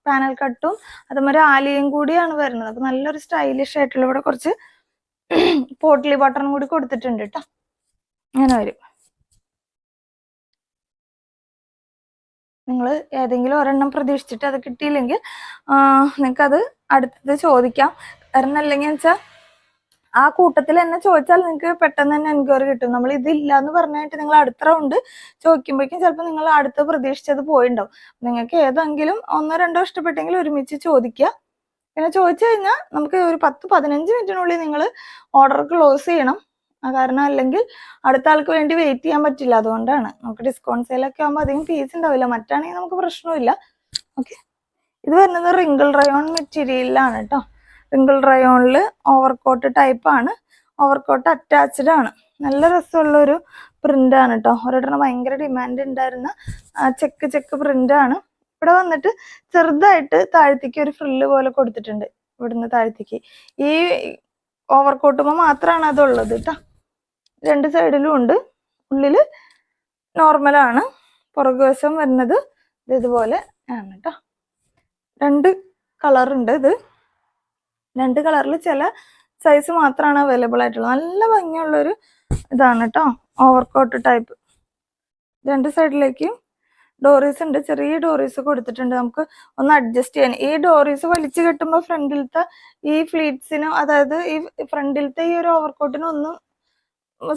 പാനൽ കട്ടും അതുമാതിരി ആലിയും കൂടിയാണ് വരുന്നത്. അപ്പൊ നല്ലൊരു സ്റ്റൈലിഷ് ആയിട്ടുള്ള ഇവിടെ കുറച്ച് പോട്ട്ലി ബട്ടൺ കൂടി കൊടുത്തിട്ടുണ്ട് കേട്ടോ. അങ്ങനെ വരും. നിങ്ങൾ ഏതെങ്കിലും ഒരെണ്ണം പ്രതീക്ഷിച്ചിട്ട് അത് കിട്ടിയില്ലെങ്കിൽ നിങ്ങൾക്കത് അടുത്തത് ചോദിക്കാം. കാരണം അല്ലെങ്കിൽ വെച്ചാൽ ആ കൂട്ടത്തിൽ തന്നെ ചോദിച്ചാൽ നിങ്ങൾക്ക് പെട്ടെന്ന് തന്നെ എൻക്വയറി കിട്ടും. നമ്മൾ ഇതില്ല എന്ന് പറഞ്ഞിട്ട് നിങ്ങൾ അടുത്ത റൗണ്ട് ചോദിക്കുമ്പോഴേക്കും ചിലപ്പോൾ നിങ്ങൾ അടുത്ത് പ്രതീക്ഷിച്ചത് പോയിണ്ടാവും. നിങ്ങൾക്ക് ഏതെങ്കിലും 1-2 ഇഷ്ടപ്പെട്ടെങ്കിൽ ഒരുമിച്ച് ചോദിക്കുക. പിന്നെ ചോദിച്ചു കഴിഞ്ഞാൽ നമുക്ക് ഒരു 10-15 മിനിറ്റിനുള്ളിൽ നിങ്ങൾ ഓർഡർ ക്ലോസ് ചെയ്യണം. കാരണം അല്ലെങ്കിൽ അടുത്ത ആൾക്ക് വേണ്ടി വെയിറ്റ് ചെയ്യാൻ പറ്റില്ല. അതുകൊണ്ടാണ്. നമുക്ക് ഡിസ്കൗണ്ട് സെയിലൊക്കെ ആകുമ്പോൾ അധികം ഫീസ് ഉണ്ടാവില്ല. മറ്റാണെങ്കിൽ നമുക്ക് പ്രശ്നമില്ല. ഓക്കെ. ഇത് വരുന്നത് റിങ്കിൾ റയോൺ മെറ്റീരിയലിലാണ് കേട്ടോ. റിങ്കിൾ റയോണിൽ ഓവർകോട്ട് ടൈപ്പാണ്. ഓവർകോട്ട് അറ്റാച്ച്ഡ് ആണ്. നല്ല രസമുള്ളൊരു പ്രിന്റ് ആണ് കേട്ടോ. ഒരിടണം ഭയങ്കര ഡിമാൻഡ് ഉണ്ടായിരുന്ന ചെക്ക് പ്രിന്റ് ആണ്. ഇവിടെ വന്നിട്ട് ചെറുതായിട്ട് താഴ്ത്തിക്ക് ഒരു ഫ്രില്ല് പോലെ കൊടുത്തിട്ടുണ്ട്. ഇവിടുന്ന് താഴ്ത്തിക്ക് ഈ ഓവർകോട്ടുമ്പോൾ മാത്രമാണ് അതുള്ളത് കേട്ടോ. 2 സൈഡിലും ഉണ്ട്. ഉള്ളില് നോർമലാണ്. പുറകുവശം വരുന്നത് ഇതുപോലെ ആണ് കേട്ടോ. 2 കളർ ഉണ്ട്. ഇത് 2 കളറിൽ ചില സൈസ് മാത്രമാണ് അവൈലബിൾ ആയിട്ടുള്ളത്. നല്ല ഭംഗിയുള്ളൊരു ഇതാണ് കേട്ടോ. Overcoat type. 2 സൈഡിലേക്കും ഡോറീസ് ഉണ്ട്. ചെറിയ ഡോറീസ് കൊടുത്തിട്ടുണ്ട്. നമുക്ക് ഒന്ന് അഡ്ജസ്റ്റ് ചെയ്യാൻ. ഈ ഡോറീസ് വലിച്ചു കെട്ടുമ്പോൾ ഫ്രണ്ടിലത്തെ ഈ ഫ്ലീറ്റ്സിനും അതായത് ഈ ഫ്രണ്ടിലത്തെ ഈ ഒരു ഓവർകോട്ടിനും ഒന്നും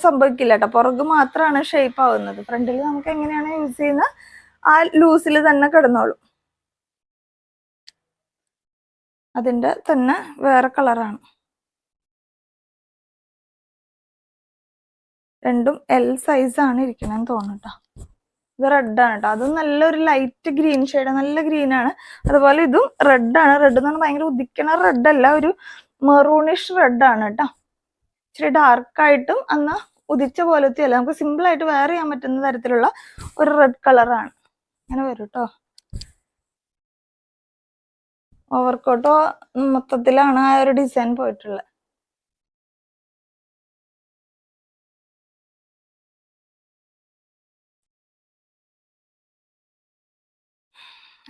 സംഭവിക്കില്ല കേട്ടോ. പുറകു മാത്രമാണ് ഷേപ്പ് ആവുന്നത്. ഫ്രണ്ടിൽ നമുക്ക് എങ്ങനെയാണ് യൂസ് ചെയ്യുന്ന ആ ലൂസിൽ തന്നെ കിടന്നോളും. അതിന്റെ തന്നെ വേറെ കളറാണ്. രണ്ടും L സൈസാണ് ഇരിക്കണമെന്ന് തോന്നുന്നു. ഇത് റെഡാണ് കേട്ടോ. അതും നല്ലൊരു ലൈറ്റ് ഗ്രീൻ ഷെയ്ഡ്. നല്ല ഗ്രീൻ ആണ്. അതുപോലെ ഇതും റെഡാണ്. റെഡ് എന്ന് പറഞ്ഞാൽ ഭയങ്കര ഉദിക്കണ റെഡ് അല്ല, ഒരു മെറൂണിഷ് റെഡ് ആണ് കേട്ടോ. ഇച്ചിരി ഡാർക്കായിട്ടും എന്നാൽ ഉദിച്ച പോലത്തെ അല്ല, നമുക്ക് സിമ്പിൾ ആയിട്ട് വെയർ ചെയ്യാൻ പറ്റുന്ന തരത്തിലുള്ള ഒരു റെഡ് കളറാണ്. അങ്ങനെ വരും കേട്ടോ. ഓവർകോട്ടോ മൊത്തത്തിലാണ് ആ ഒരു ഡിസൈൻ പോയിട്ടുള്ളത്.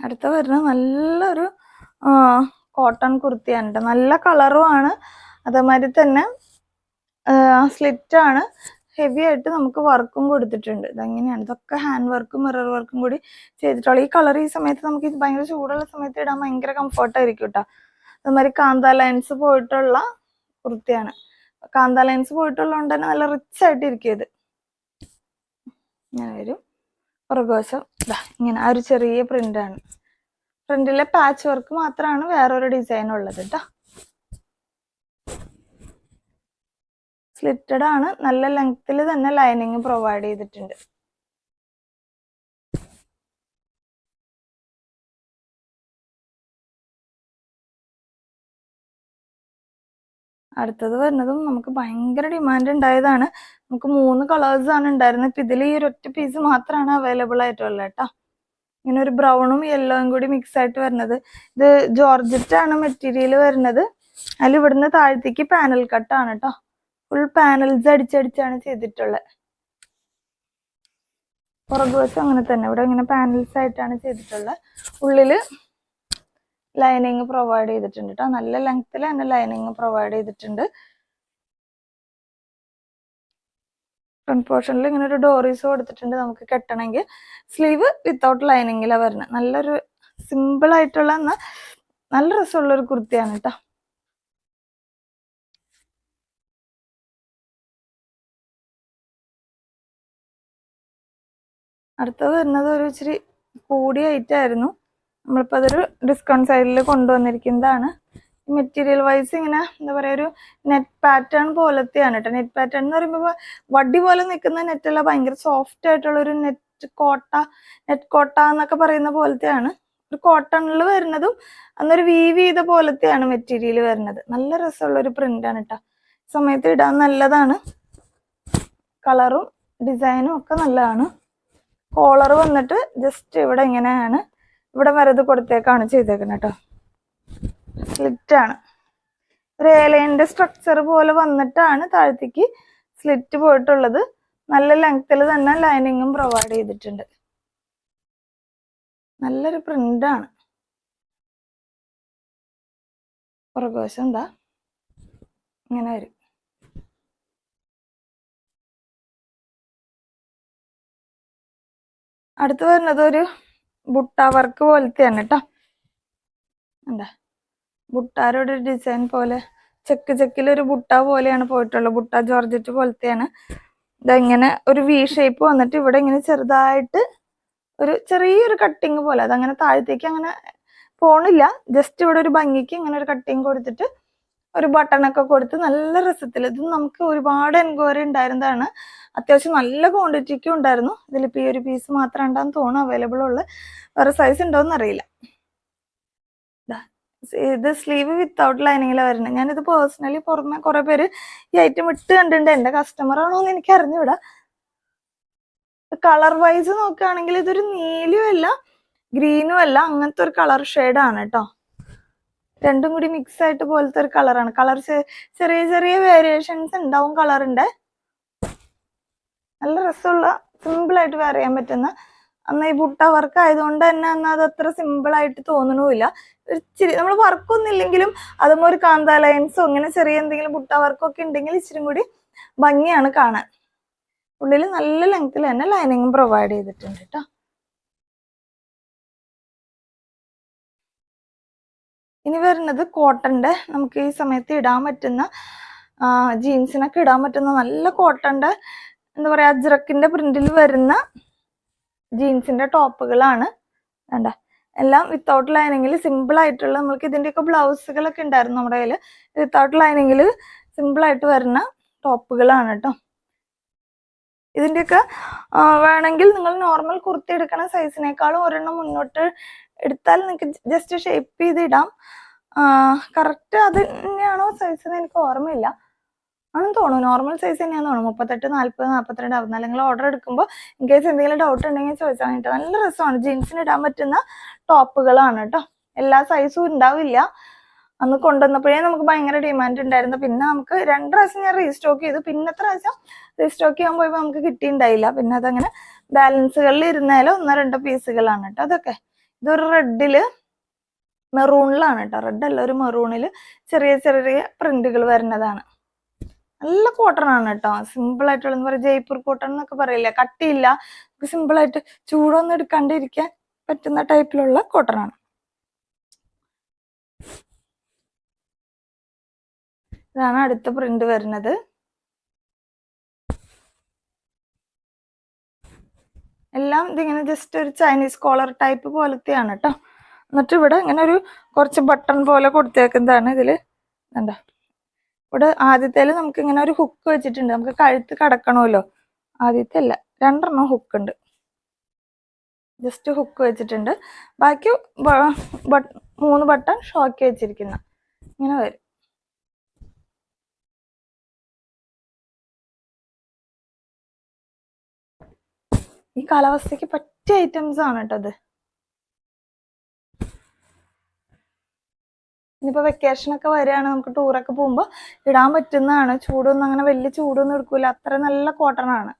അടുത്ത വരുന്നത് നല്ലൊരു കോട്ടൺ കുർത്തിയാണ് കേട്ടോ. നല്ല കളറുമാണ്, അതേമാതിരി തന്നെ സ്ലിറ്റ് ആണ്. ഹെവി ആയിട്ട് നമുക്ക് വർക്കും കൊടുത്തിട്ടുണ്ട്. ഇതെങ്ങനെയാണ്, ഇതൊക്കെ ഹാൻഡ് വർക്കും മിറർ വർക്കും കൂടി ചെയ്തിട്ടുള്ള ഈ കളർ. ഈ സമയത്ത് നമുക്ക് ഇത് ഭയങ്കര ചൂടുള്ള സമയത്ത് ഇടാൻ ഭയങ്കര കംഫർട്ടായിരിക്കും കേട്ടോ. അതുമാതിരി കാന്ത ലൈൻസ് പോയിട്ടുള്ള കുർത്തിയാണ്. കാന്ത ലൈൻസ് പോയിട്ടുള്ളതുകൊണ്ട് തന്നെ നല്ല റിച്ച് ആയിട്ട് ഇരിക്കും ഇത്. ഇങ്ങനെ വരും. പുറകുവശം ഇങ്ങനെ ആ ഒരു ചെറിയ പ്രിന്റാണ്. ഫ്രണ്ടിലെ പാച്ച് വർക്ക് മാത്രമാണ് വേറൊരു ഡിസൈൻ ഉള്ളത് കേട്ടോ. സ്ലിറ്റഡ് ആണ്. നല്ല ലെങ്ത്തിൽ തന്നെ ലൈനിങ് പ്രൊവൈഡ് ചെയ്തിട്ടുണ്ട്. അടുത്തത് വരുന്നതും നമുക്ക് ഭയങ്കര ഡിമാൻഡ് ഉണ്ടായതാണ്. നമുക്ക് 3 കളേഴ്സ് ആണ് ഉണ്ടായിരുന്നത്. ഇപ്പം ഇതിൽ ഈ ഒരു ഒറ്റ പീസ് മാത്രമാണ് അവൈലബിൾ ആയിട്ടുള്ളത് കേട്ടോ. ഇങ്ങനെ ഒരു ബ്രൗണും യെല്ലോയും കൂടി മിക്സ് ആയിട്ട് വരുന്നത്. ഇത് ജോർജറ്റ് ആണ് മെറ്റീരിയൽ വരുന്നത്. അതിൽ ഇവിടുന്ന് താഴത്തേക്ക് പാനൽ കട്ടാണ് കേട്ടോ. ഫുൾ പാനൽസ് അടിച്ചടിച്ചാണ് ചെയ്തിട്ടുള്ളത്. പുറകുവശം അങ്ങനെ തന്നെ, ഇവിടെ ഇങ്ങനെ പാനൽസ് ആയിട്ടാണ് ചെയ്തിട്ടുള്ളത്. ഉള്ളില് ലൈനിങ് പ്രൊവൈഡ് ചെയ്തിട്ടുണ്ട് കേട്ടോ. നല്ല ലെങ്ത്തിൽ തന്നെ ലൈനിങ് പ്രൊവൈഡ് ചെയ്തിട്ടുണ്ട്. ഫ്രണ്ട് പോർഷനിൽ ഇങ്ങനെ ഒരു ഡോറീസ് കൊടുത്തിട്ടുണ്ട് നമുക്ക് കെട്ടണമെങ്കിൽ. സ്ലീവ് വിത്തൗട്ട് ലൈനിങ്ങിലാണ് വരുന്നത്. നല്ലൊരു സിമ്പിൾ ആയിട്ടുള്ള നല്ല രസമുള്ള ഒരു കുർത്തിയാണ് കേട്ടോ. അടുത്തത് വരുന്നത് ഒരു ഇച്ചിരി കൂടിയ ഐറ്റായിരുന്നു. നമ്മളിപ്പോൾ അതൊരു ഡിസ്കൗണ്ട് സൈഡിൽ കൊണ്ടുവന്നിരിക്കുന്നതാണ്. മെറ്റീരിയൽ വൈസ് ഇങ്ങനെ എന്താ പറയുക, ഒരു നെറ്റ് പാറ്റേൺ പോലത്തെയാണ് കേട്ടോ. നെറ്റ് പാറ്റേൺ എന്ന് പറയുമ്പോൾ വടി പോലെ നിൽക്കുന്ന നെറ്റല്ല, ഭയങ്കര സോഫ്റ്റ് ആയിട്ടുള്ള ഒരു നെറ്റ് കോട്ട എന്നൊക്കെ പറയുന്ന പോലത്തെയാണ്. ഒരു കോട്ടണിൽ വരുന്നതും അന്നൊരു വീവ് ചെയ്ത പോലത്തെയാണ് മെറ്റീരിയൽ വരുന്നത്. നല്ല രസമുള്ള ഒരു പ്രിന്റാണ് കേട്ടോ. സമയത്ത് ഇടാൻ നല്ലതാണ്. കളറും ഡിസൈനും ഒക്കെ നല്ലതാണ്. കോളർ വന്നിട്ട് ജസ്റ്റ് ഇവിടെ ഇങ്ങനെയാണ്, ഇവിടെ വരത് കൊടുത്തേക്കാണ് ചെയ്തേക്കുന്നത് കേട്ടോ. സ്ലിറ്റ് ആണ്. ഒരു ഏലൈൻ്റെ സ്ട്രക്ചർ പോലെ വന്നിട്ടാണ് താഴത്തേക്ക് സ്ലിറ്റ് പോയിട്ടുള്ളത്. നല്ല ലെങ്ത്തിൽ തന്നെ ലൈനിങ്ങും പ്രൊവൈഡ് ചെയ്തിട്ടുണ്ട്. നല്ലൊരു പ്രിന്റാണ്. പുറകുവശം എന്താ ഇങ്ങനെ വരും. അടുത്ത് വരുന്നത് ഒരു ബുട്ട വർക്ക് പോലത്തെയാണ് കേട്ടോ. എന്താ ബുട്ടാരുടെ ഒരു ഡിസൈൻ പോലെ ചെക്കിലൊരു ബുട്ട പോലെയാണ് പോയിട്ടുള്ളത്. ബുട്ട ജോർജറ്റ് പോലത്തെയാണ്. ഇതെങ്ങനെ ഒരു വി ഷേപ്പ് വന്നിട്ട് ഇവിടെ ഇങ്ങനെ ചെറുതായിട്ട് ഒരു ചെറിയൊരു കട്ടിങ് പോലെ, അതങ്ങനെ താഴത്തേക്ക് അങ്ങനെ പോണില്ല. ജസ്റ്റ് ഇവിടെ ഒരു ഭംഗിക്ക് ഇങ്ങനെ ഒരു കട്ടിങ് കൊടുത്തിട്ട് ഒരു ബട്ടണൊക്കെ കൊടുത്ത് നല്ല രസത്തിൽ. ഇത് നമുക്ക് ഒരുപാട് എൻക്വയറി ഉണ്ടായിരുന്നതാണ്. അത്യാവശ്യം നല്ല ക്വാണ്ടിറ്റിക്കും ഉണ്ടായിരുന്നു. ഇതിലിപ്പോൾ ഈ ഒരു പീസ് മാത്രം ഉണ്ടാന്ന് തോന്നുന്നു അവൈലബിൾ ഉള്ളത്. വേറെ സൈസ് ഉണ്ടോയെന്ന് അറിയില്ല. ഇത് സ്ലീവ് വിത്തൗട്ട് ലൈനിങ്ങിലാണ് വരുന്നത്. ഞാനിത് പേഴ്സണലി പുറമെ കുറെ പേര് ഈ ഐറ്റം ഇട്ട് കണ്ടിട്ടുണ്ട്. എൻ്റെ കസ്റ്റമർ ആണോ എന്ന് എനിക്ക് അറിഞ്ഞൂടാ. കളർ വൈസ് നോക്കുകയാണെങ്കിൽ ഇതൊരു നീലും അല്ല ഗ്രീനും അല്ല, അങ്ങനത്തെ ഒരു കളർ ഷെയ്ഡാണ് കേട്ടോ. രണ്ടും കൂടി മിക്സ് ആയിട്ട് പോലത്തെ ഒരു കളറാണ്. കളർ ചെറിയ ചെറിയ വേരിയേഷൻസ് ഉണ്ടാവും കളറിന്റെ. നല്ല രസമുള്ള സിമ്പിൾ ആയിട്ട് വെയർ ചെയ്യാൻ പറ്റുന്ന, അന്ന് ഈ ബുട്ട വർക്ക് ആയതുകൊണ്ട് തന്നെ അന്ന് അത് അത്ര സിമ്പിൾ ആയിട്ട് തോന്നണമില്ല. ഇച്ചിരി നമ്മൾ വർക്കൊന്നും ഇല്ലെങ്കിലും അതും ഒരു കാന്ത ലൈൻസോ ഇങ്ങനെ ചെറിയ എന്തെങ്കിലും ബുട്ട വർക്കൊക്കെ ഉണ്ടെങ്കിൽ ഇച്ചിരി കൂടി ഭംഗിയാണ് കാണാൻ. ഉള്ളിൽ നല്ല ലെങ്ത്തിൽ തന്നെ ലൈനിങ്ങും പ്രൊവൈഡ് ചെയ്തിട്ടുണ്ട് കേട്ടോ. ഇനി വരുന്നത് കോട്ടന്റെ, നമുക്ക് ഈ സമയത്ത് ഇടാൻ പറ്റുന്ന ജീൻസിനൊക്കെ ഇടാൻ പറ്റുന്ന നല്ല കോട്ടന്റെ എന്താ പറയാ അജ്രക്കിന്റെ പ്രിന്റിൽ വരുന്ന ജീൻസിന്റെ ടോപ്പുകളാണ്. വേണ്ട എല്ലാം വിത്തൗട്ട് ലൈനിങ്ങിൽ സിമ്പിൾ ആയിട്ടുള്ള, നമ്മൾക്ക് ഇതിന്റെയൊക്കെ ബ്ലൗസുകളൊക്കെ ഉണ്ടായിരുന്നു നമ്മുടെ കയ്യിൽ. വിത്തൗട്ട് ലൈനിങ്ങിൽ സിമ്പിൾ ആയിട്ട് വരുന്ന ടോപ്പുകളാണ് കേട്ടോ. ഇതിന്റെയൊക്കെ വേണമെങ്കിൽ നിങ്ങൾ നോർമൽ കുർത്തി എടുക്കണ സൈസിനേക്കാളും ഒരെണ്ണം മുന്നോട്ട് എടുത്താൽ നിങ്ങൾക്ക് ജസ്റ്റ് ഷേപ്പ് ചെയ്ത് ഇടാം. കറക്റ്റ് അത് തന്നെയാണോ സൈസ് എന്ന് എനിക്ക് ഓർമ്മയില്ല. ആണെന്ന് തോന്നുന്നു, നോർമൽ സൈസ് തന്നെയാന്ന് തോന്നുന്നു. 38, 40, 42 ആവുന്നത്. അല്ലെങ്കിൽ ഓർഡർ എടുക്കുമ്പോൾ ഇൻ കേസ് എന്തെങ്കിലും ഡൗട്ട് ഉണ്ടെങ്കിൽ ചോദിച്ചാൽ വേണ്ടിട്ട്. നല്ല രസമാണ്, ജീൻസിന് ഇടാൻ പറ്റുന്ന ടോപ്പുകളാണ് കേട്ടോ. എല്ലാ സൈസും ഉണ്ടാവില്ല. അന്ന് കൊണ്ടുവന്നപ്പോഴേ നമുക്ക് ഭയങ്കര ഡിമാൻഡ് ഉണ്ടായിരുന്നു. പിന്നെ നമുക്ക് 2 പ്രാവശ്യം ഞാൻ റീസ്റ്റോക്ക് ചെയ്തു. പിന്നത്തെ പ്രാവശ്യം റീസ്റ്റോക്ക് ചെയ്യാൻ പോയപ്പോൾ നമുക്ക് കിട്ടിയിട്ടുണ്ടായില്ല. പിന്നെ അതങ്ങനെ ബാലൻസുകളിൽ ഇരുന്നാലും 1-2 പീസുകളാണ് കേട്ടോ അതൊക്കെ. ഇതൊരു റെഡില് മെറൂണിലാണ് കേട്ടോ, റെഡ് അല്ല, ഒരു മെറൂണിൽ ചെറിയ ചെറിയ പ്രിന്റുകൾ വരുന്നതാണ്. നല്ല കോട്ടൺ ആണ് കേട്ടോ, സിമ്പിൾ ആയിട്ടുള്ള എന്താ പറയുക, ജയ്പൂർ കോട്ടൺ എന്നൊക്കെ പറയില്ല, കട്ടിയില്ല, സിമ്പിൾ ആയിട്ട് ചൂടൊന്നും എടുക്കാണ്ടിരിക്കാൻ പറ്റുന്ന ടൈപ്പിലുള്ള കോട്ടൺ ആണ്. ഇതാണ് അടുത്ത പ്രിന്റ് വരുന്നത്. എല്ലാം ഇതിങ്ങനെ ജസ്റ്റ് ഒരു ചൈനീസ് കോളർ ടൈപ്പ് പോലത്തെയാണ് കേട്ടോ. എന്നിട്ട് ഇവിടെ ഇങ്ങനെ ഒരു കുറച്ച് ബട്ടൺ പോലെ കൊടുത്തേക്കുന്നതാണ്. ഇതില് എന്താ ഇവിടെ ആദ്യത്തേല് നമുക്ക് ഇങ്ങനെ ഒരു ഹുക്ക് വെച്ചിട്ടുണ്ട്, നമുക്ക് കഴുത്ത് കടക്കണമല്ലോ. ആദ്യത്തെ അല്ല, 2 ഹുക്ക് ഉണ്ട്, ജസ്റ്റ് ഹുക്ക് വെച്ചിട്ടുണ്ട്. ബാക്കി 3 ബട്ടൺ ഷോക്ക് വെച്ചിരിക്കുന്ന ഇങ്ങനെ വരും. ഈ കാലാവസ്ഥയ്ക്ക് പറ്റിയ ഐറ്റംസ് ആണ് കേട്ടോ അത്. ഇനിയിപ്പോൾ വെക്കേഷനൊക്കെ വരികയാണ്, നമുക്ക് ടൂറൊക്കെ പോകുമ്പോൾ ഇടാൻ പറ്റുന്നതാണ്. ചൂടൊന്നും അങ്ങനെ വലിയ ചൂടൊന്നും എടുക്കൂല, അത്ര നല്ല കോട്ടൺ ആണ്.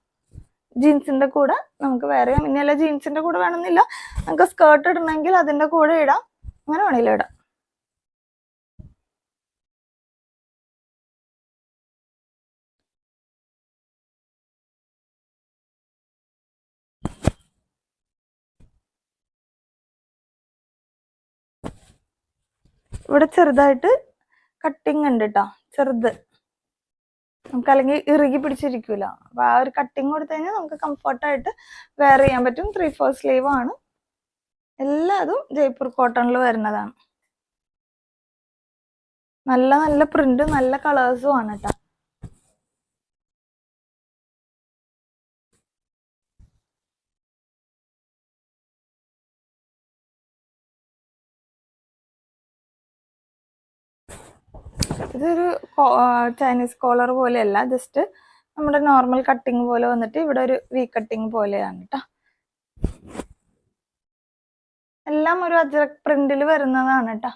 ജീൻസിന്റെ കൂടെ നമുക്ക് വേറെ, ഇനിയല്ല ജീൻസിന്റെ കൂടെ വേണമെന്നില്ല, നമുക്ക് സ്കേർട്ട് ഇടണമെങ്കിൽ അതിന്റെ കൂടെ ഇടാം, അങ്ങനെ വേണമെങ്കിലും ഇടാം. ഇവിടെ ചെറുതായിട്ട് കട്ടിങ് ഉണ്ട് കേട്ടോ, ചെറുത്, നമുക്ക് അല്ലെങ്കിൽ ഇറുകി പിടിച്ചിരിക്കൂല. അപ്പൊ ആ ഒരു കട്ടിങ് കൊടുത്തു കഴിഞ്ഞാൽ നമുക്ക് കംഫർട്ടായിട്ട് വെയർ ചെയ്യാൻ പറ്റും. 3/4 സ്ലീവ് ആണ്. എല്ലാതും ജയ്പൂർ കോട്ടണിൽ വരുന്നതാണ്. നല്ല നല്ല പ്രിന്റ്, നല്ല കളേഴ്സും ആണ് കേട്ടോ. ഇതൊരു ചൈനീസ് കോളർ പോലെയല്ല, ജസ്റ്റ് നമ്മുടെ നോർമൽ കട്ടിങ് പോലെ വന്നിട്ട് ഇവിടെ ഒരു വി കട്ടിങ് പോലെയാണ് കേട്ടോ. എല്ലാം ഒരു അജ്രക് പ്രിന്റിൽ വരുന്നതാണ് കേട്ടോ.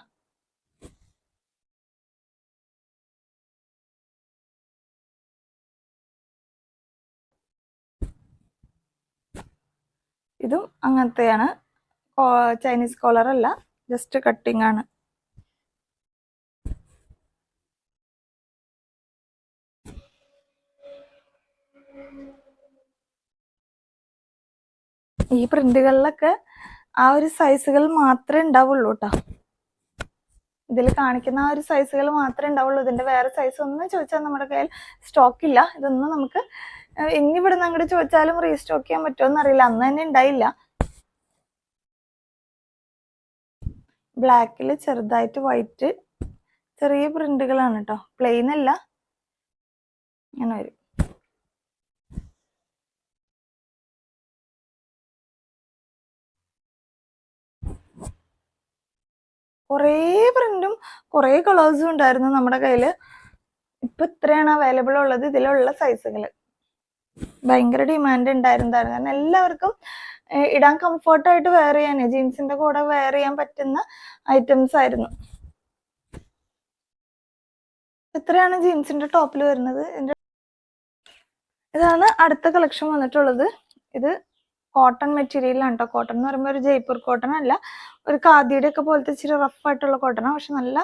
ഇതും അങ്ങനത്തെയാണ്, ചൈനീസ് കോളർ അല്ല, ജസ്റ്റ് കട്ടിങ് ആണ്. ഈ പ്രിന്റുകളിലൊക്കെ ആ ഒരു സൈസുകൾ മാത്രമേ ഉണ്ടാവുള്ളൂ കേട്ടോ. ഇതിൽ കാണിക്കുന്ന ആ ഒരു സൈസുകൾ മാത്രമേ ഉണ്ടാവുള്ളൂ. ഇതിന്റെ വേറെ സൈസ് ഒന്നും ചോദിച്ചാൽ നമ്മുടെ കയ്യിൽ സ്റ്റോക്ക് ഇല്ല. ഇതൊന്നും നമുക്ക് ഇനി ഇവിടെ നിന്ന് അങ്ങോട്ട് ചോദിച്ചാലും റീസ്റ്റോക്ക് ചെയ്യാൻ പറ്റുമോ അറിയില്ല, അന്ന് തന്നെ ഉണ്ടായില്ല. ബ്ലാക്കിൽ ചെറുതായിട്ട് വൈറ്റ് ചെറിയ പ്രിന്റുകളാണ് കേട്ടോ, പ്ലെയിൻ അല്ല, ഇങ്ങനെ വരും. കുറേ പ്രിന്റും കുറേ കളേഴ്സും ഉണ്ടായിരുന്നു നമ്മുടെ കയ്യില്. ഇപ്പൊ ഇത്രയാണ് അവൈലബിൾ ഉള്ളത് ഇതിലുള്ള സൈസുകൾ. ഭയങ്കര ഡിമാൻഡ് ഉണ്ടായിരുന്നതാണ്, കാരണം എല്ലാവർക്കും ഇടാൻ കംഫർട്ടായിട്ട് വെയർ ചെയ്യാൻ, ജീൻസിന്റെ കൂടെ വെയർ ചെയ്യാൻ പറ്റുന്ന ഐറ്റംസ് ആയിരുന്നു. ഇത്രയാണ് ജീൻസിന്റെ ടോപ്പിൽ വരുന്നത്. ഇതാണ് അടുത്ത കളക്ഷൻ വന്നിട്ടുള്ളത്. ഇത് കോട്ടൺ മെറ്റീരിയലാണ് കേട്ടോ. കോട്ടൺ എന്ന് പറയുമ്പോൾ ഒരു ജയ്പൂർ കോട്ടൺ അല്ല, ഒരു ഖാദിയുടെ ഒക്കെ പോലത്തെ ഇച്ചിരി റഫ് ആയിട്ടുള്ള കോട്ടണാണ്, പക്ഷെ നല്ല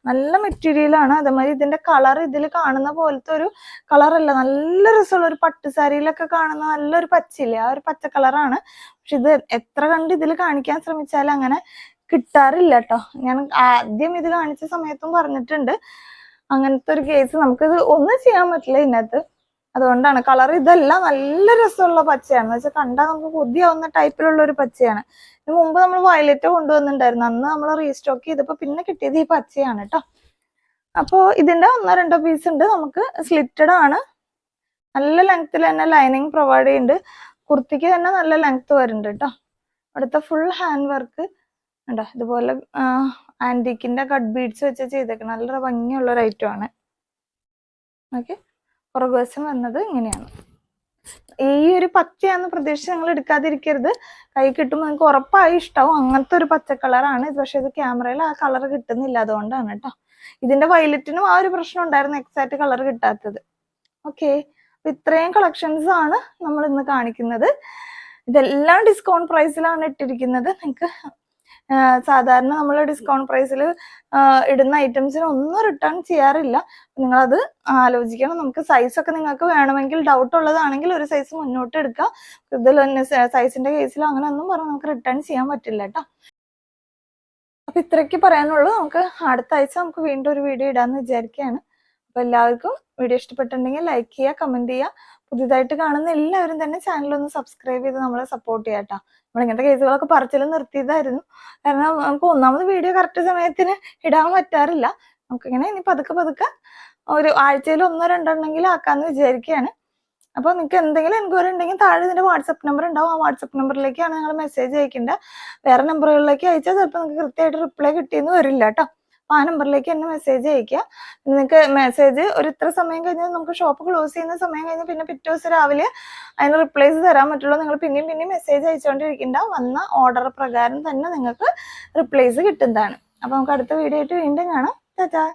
നല്ല മെറ്റീരിയലാണ്. അതേമാതിരി ഇതിന്റെ കളർ ഇതിൽ കാണുന്ന പോലത്തെ ഒരു കളറല്ല, നല്ല രസമുള്ള ഒരു പട്ട് സാരിയിലൊക്കെ കാണുന്ന നല്ലൊരു പച്ചയില്ലേ, ആ ഒരു പച്ച കളറാണ്. പക്ഷെ ഇത് എത്ര കണ്ട് ഇതിൽ കാണിക്കാൻ ശ്രമിച്ചാലും അങ്ങനെ കിട്ടാറില്ല കേട്ടോ. ഞാൻ ആദ്യം ഇത് കാണിച്ച സമയത്തും പറഞ്ഞിട്ടുണ്ട്, അങ്ങനത്തെ ഒരു കേസ് നമുക്കിത് ഒന്നും ചെയ്യാൻ പറ്റില്ല ഇതിനകത്ത്. അതുകൊണ്ടാണ് കളർ ഇതല്ല, നല്ല രസമുള്ള പച്ചയാണ്, എന്ന് വെച്ചാൽ കണ്ടാൽ നമുക്ക് കൊതിയാവുന്ന ടൈപ്പിലുള്ള ഒരു പച്ചയാണ്. ഇതിന് മുമ്പ് നമ്മൾ വയലറ്റ് കൊണ്ടുവന്നിട്ടുണ്ടായിരുന്നു, അന്ന് നമ്മൾ റീസ്റ്റോക്ക് ചെയ്തപ്പോൾ പിന്നെ കിട്ടിയത് ഈ പച്ചയാണ് കേട്ടോ. അപ്പോൾ ഇതിന്റെ 1-2 പീസ് ഉണ്ട്, നമുക്ക് സ്ലിറ്റഡ് ആണ്, നല്ല ലെങ്ത്തിൽ തന്നെ ലൈനിങ് പ്രൊവൈഡ് ചെയ്യുന്നുണ്ട്. കുർത്തിക്ക് തന്നെ നല്ല ലെങ്ത് വരുന്നുണ്ട് കേട്ടോ. അടുത്ത ഫുൾ ഹാൻഡ് വർക്ക് ഉണ്ടോ, ഇതുപോലെ ആന്റിക്കിന്റെ കട്ട് ബീഡ്സ് വെച്ച് ചെയ്തേക്കണം, നല്ല ഭംഗിയുള്ള ഒരു ഐറ്റം ആണ്. ഓക്കെ, പുറകുവശം വരുന്നത് ഇങ്ങനെയാണ്. ഈ ഒരു പച്ചയാന്ന് പ്രതീക്ഷിച്ച് നിങ്ങൾ എടുക്കാതിരിക്കരുത്. കൈ കിട്ടുമ്പോൾ നിങ്ങൾക്ക് ഉറപ്പായി ഇഷ്ടാവും. അങ്ങനത്തെ ഒരു പച്ച കളറാണ്. പക്ഷെ ഇത് ക്യാമറയിൽ ആ കളർ കിട്ടുന്നില്ല, അതുകൊണ്ടാണ് കേട്ടോ. ഇതിന്റെ വയലറ്റിനും ആ ഒരു പ്രശ്നം ഉണ്ടായിരുന്നു, എക്സാക്ട് കളർ കിട്ടാത്തത്. ഓക്കെ, അപ്പൊ ഇത്രയും കളക്ഷൻസ് ആണ് നമ്മൾ ഇന്ന് കാണിക്കുന്നത്. ഇതെല്ലാം ഡിസ്കൗണ്ട് പ്രൈസിലാണ് ഇട്ടിരിക്കുന്നത്. നിങ്ങൾക്ക് സാധാരണ നമ്മൾ ഡിസ്കൗണ്ട് പ്രൈസിൽ ഇടുന്ന ഐറ്റംസിന് ഒന്നും റിട്ടേൺ ചെയ്യാറില്ല. നിങ്ങളത് ആലോചിക്കണം. നമുക്ക് സൈസൊക്കെ നിങ്ങൾക്ക് വേണമെങ്കിൽ ഡൗട്ട് ഉള്ളതാണെങ്കിൽ ഒരു സൈസ് മുന്നോട്ട് എടുക്കാം. ഇതിൽ സൈസിന്റെ കേസിൽ അങ്ങനെ ഒന്നും പറഞ്ഞാൽ നമുക്ക് റിട്ടേൺ ചെയ്യാൻ പറ്റില്ല കേട്ടോ. അപ്പൊ ഇത്രയ്ക്ക് പറയാനുള്ളൂ. നമുക്ക് അടുത്ത ആഴ്ച നമുക്ക് വീണ്ടും ഒരു വീഡിയോ ഇടാന്ന് വിചാരിക്കുകയാണ്. അപ്പൊ എല്ലാവർക്കും വീഡിയോ ഇഷ്ടപ്പെട്ടിട്ടുണ്ടെങ്കിൽ ലൈക്ക് ചെയ്യുക, കമന്റ് ചെയ്യുക. പുതിയതായിട്ട് കാണുന്ന എല്ലാവരും തന്നെ ചാനൽ ഒന്ന് സബ്സ്ക്രൈബ് ചെയ്ത് നമ്മളെ സപ്പോർട്ട് ചെയ്യാം കേട്ടോ. നമ്മൾ ഇങ്ങനത്തെ കേസുകളൊക്കെ പറച്ചിൽ നിർത്തിയതായിരുന്നു. കാരണം നമുക്ക് ഒന്നാമത് വീഡിയോ കറക്റ്റ് സമയത്തിന് ഇടാൻ പറ്റാറില്ല. നമുക്കിങ്ങനെ ഇനി പതുക്കെ ഒരു ആഴ്ചയിൽ 1-2 എണ്ണെങ്കിലും ആക്കാന്ന് വിചാരിക്കുകയാണ്. അപ്പോൾ നിങ്ങൾക്ക് എന്തെങ്കിലും എൻക്വയറി ഉണ്ടെങ്കിൽ താഴെ ഇതിന്റെ വാട്സപ്പ് നമ്പർ ഉണ്ടാവും. ആ വാട്സപ്പ് നമ്പറിലേക്കാണ് നിങ്ങൾ മെസ്സേജ് അയക്കേണ്ടത്. വേറെ നമ്പറുകളിലേക്ക് അയച്ചാൽ ചിലപ്പോൾ നിങ്ങൾക്ക് കൃത്യമായിട്ട് റിപ്ലൈ കിട്ടിയെന്ന് വരില്ല കേട്ടോ. ആ നമ്പറിലേക്ക് തന്നെ മെസ്സേജ് അയക്കുക. നിങ്ങൾക്ക് മെസ്സേജ് ഒരു ഇത്ര സമയം കഴിഞ്ഞാൽ നമുക്ക് ഷോപ്പ് ക്ലോസ് ചെയ്യുന്ന സമയം കഴിഞ്ഞ് പിന്നെ പിറ്റേ ദിവസം രാവിലെ അതിന് റിപ്ലൈസ് തരാൻ പറ്റുള്ളൂ. നിങ്ങൾ പിന്നെയും മെസ്സേജ് അയച്ചുകൊണ്ടിരിക്കേണ്ട. വന്ന ഓർഡർ പ്രകാരം തന്നെ നിങ്ങൾക്ക് റിപ്ലൈസ് കിട്ടുന്നതാണ്. അപ്പൊ നമുക്ക് അടുത്ത വീഡിയോ ആയിട്ട് വീണ്ടും കാണാം. ടാറ്റാ.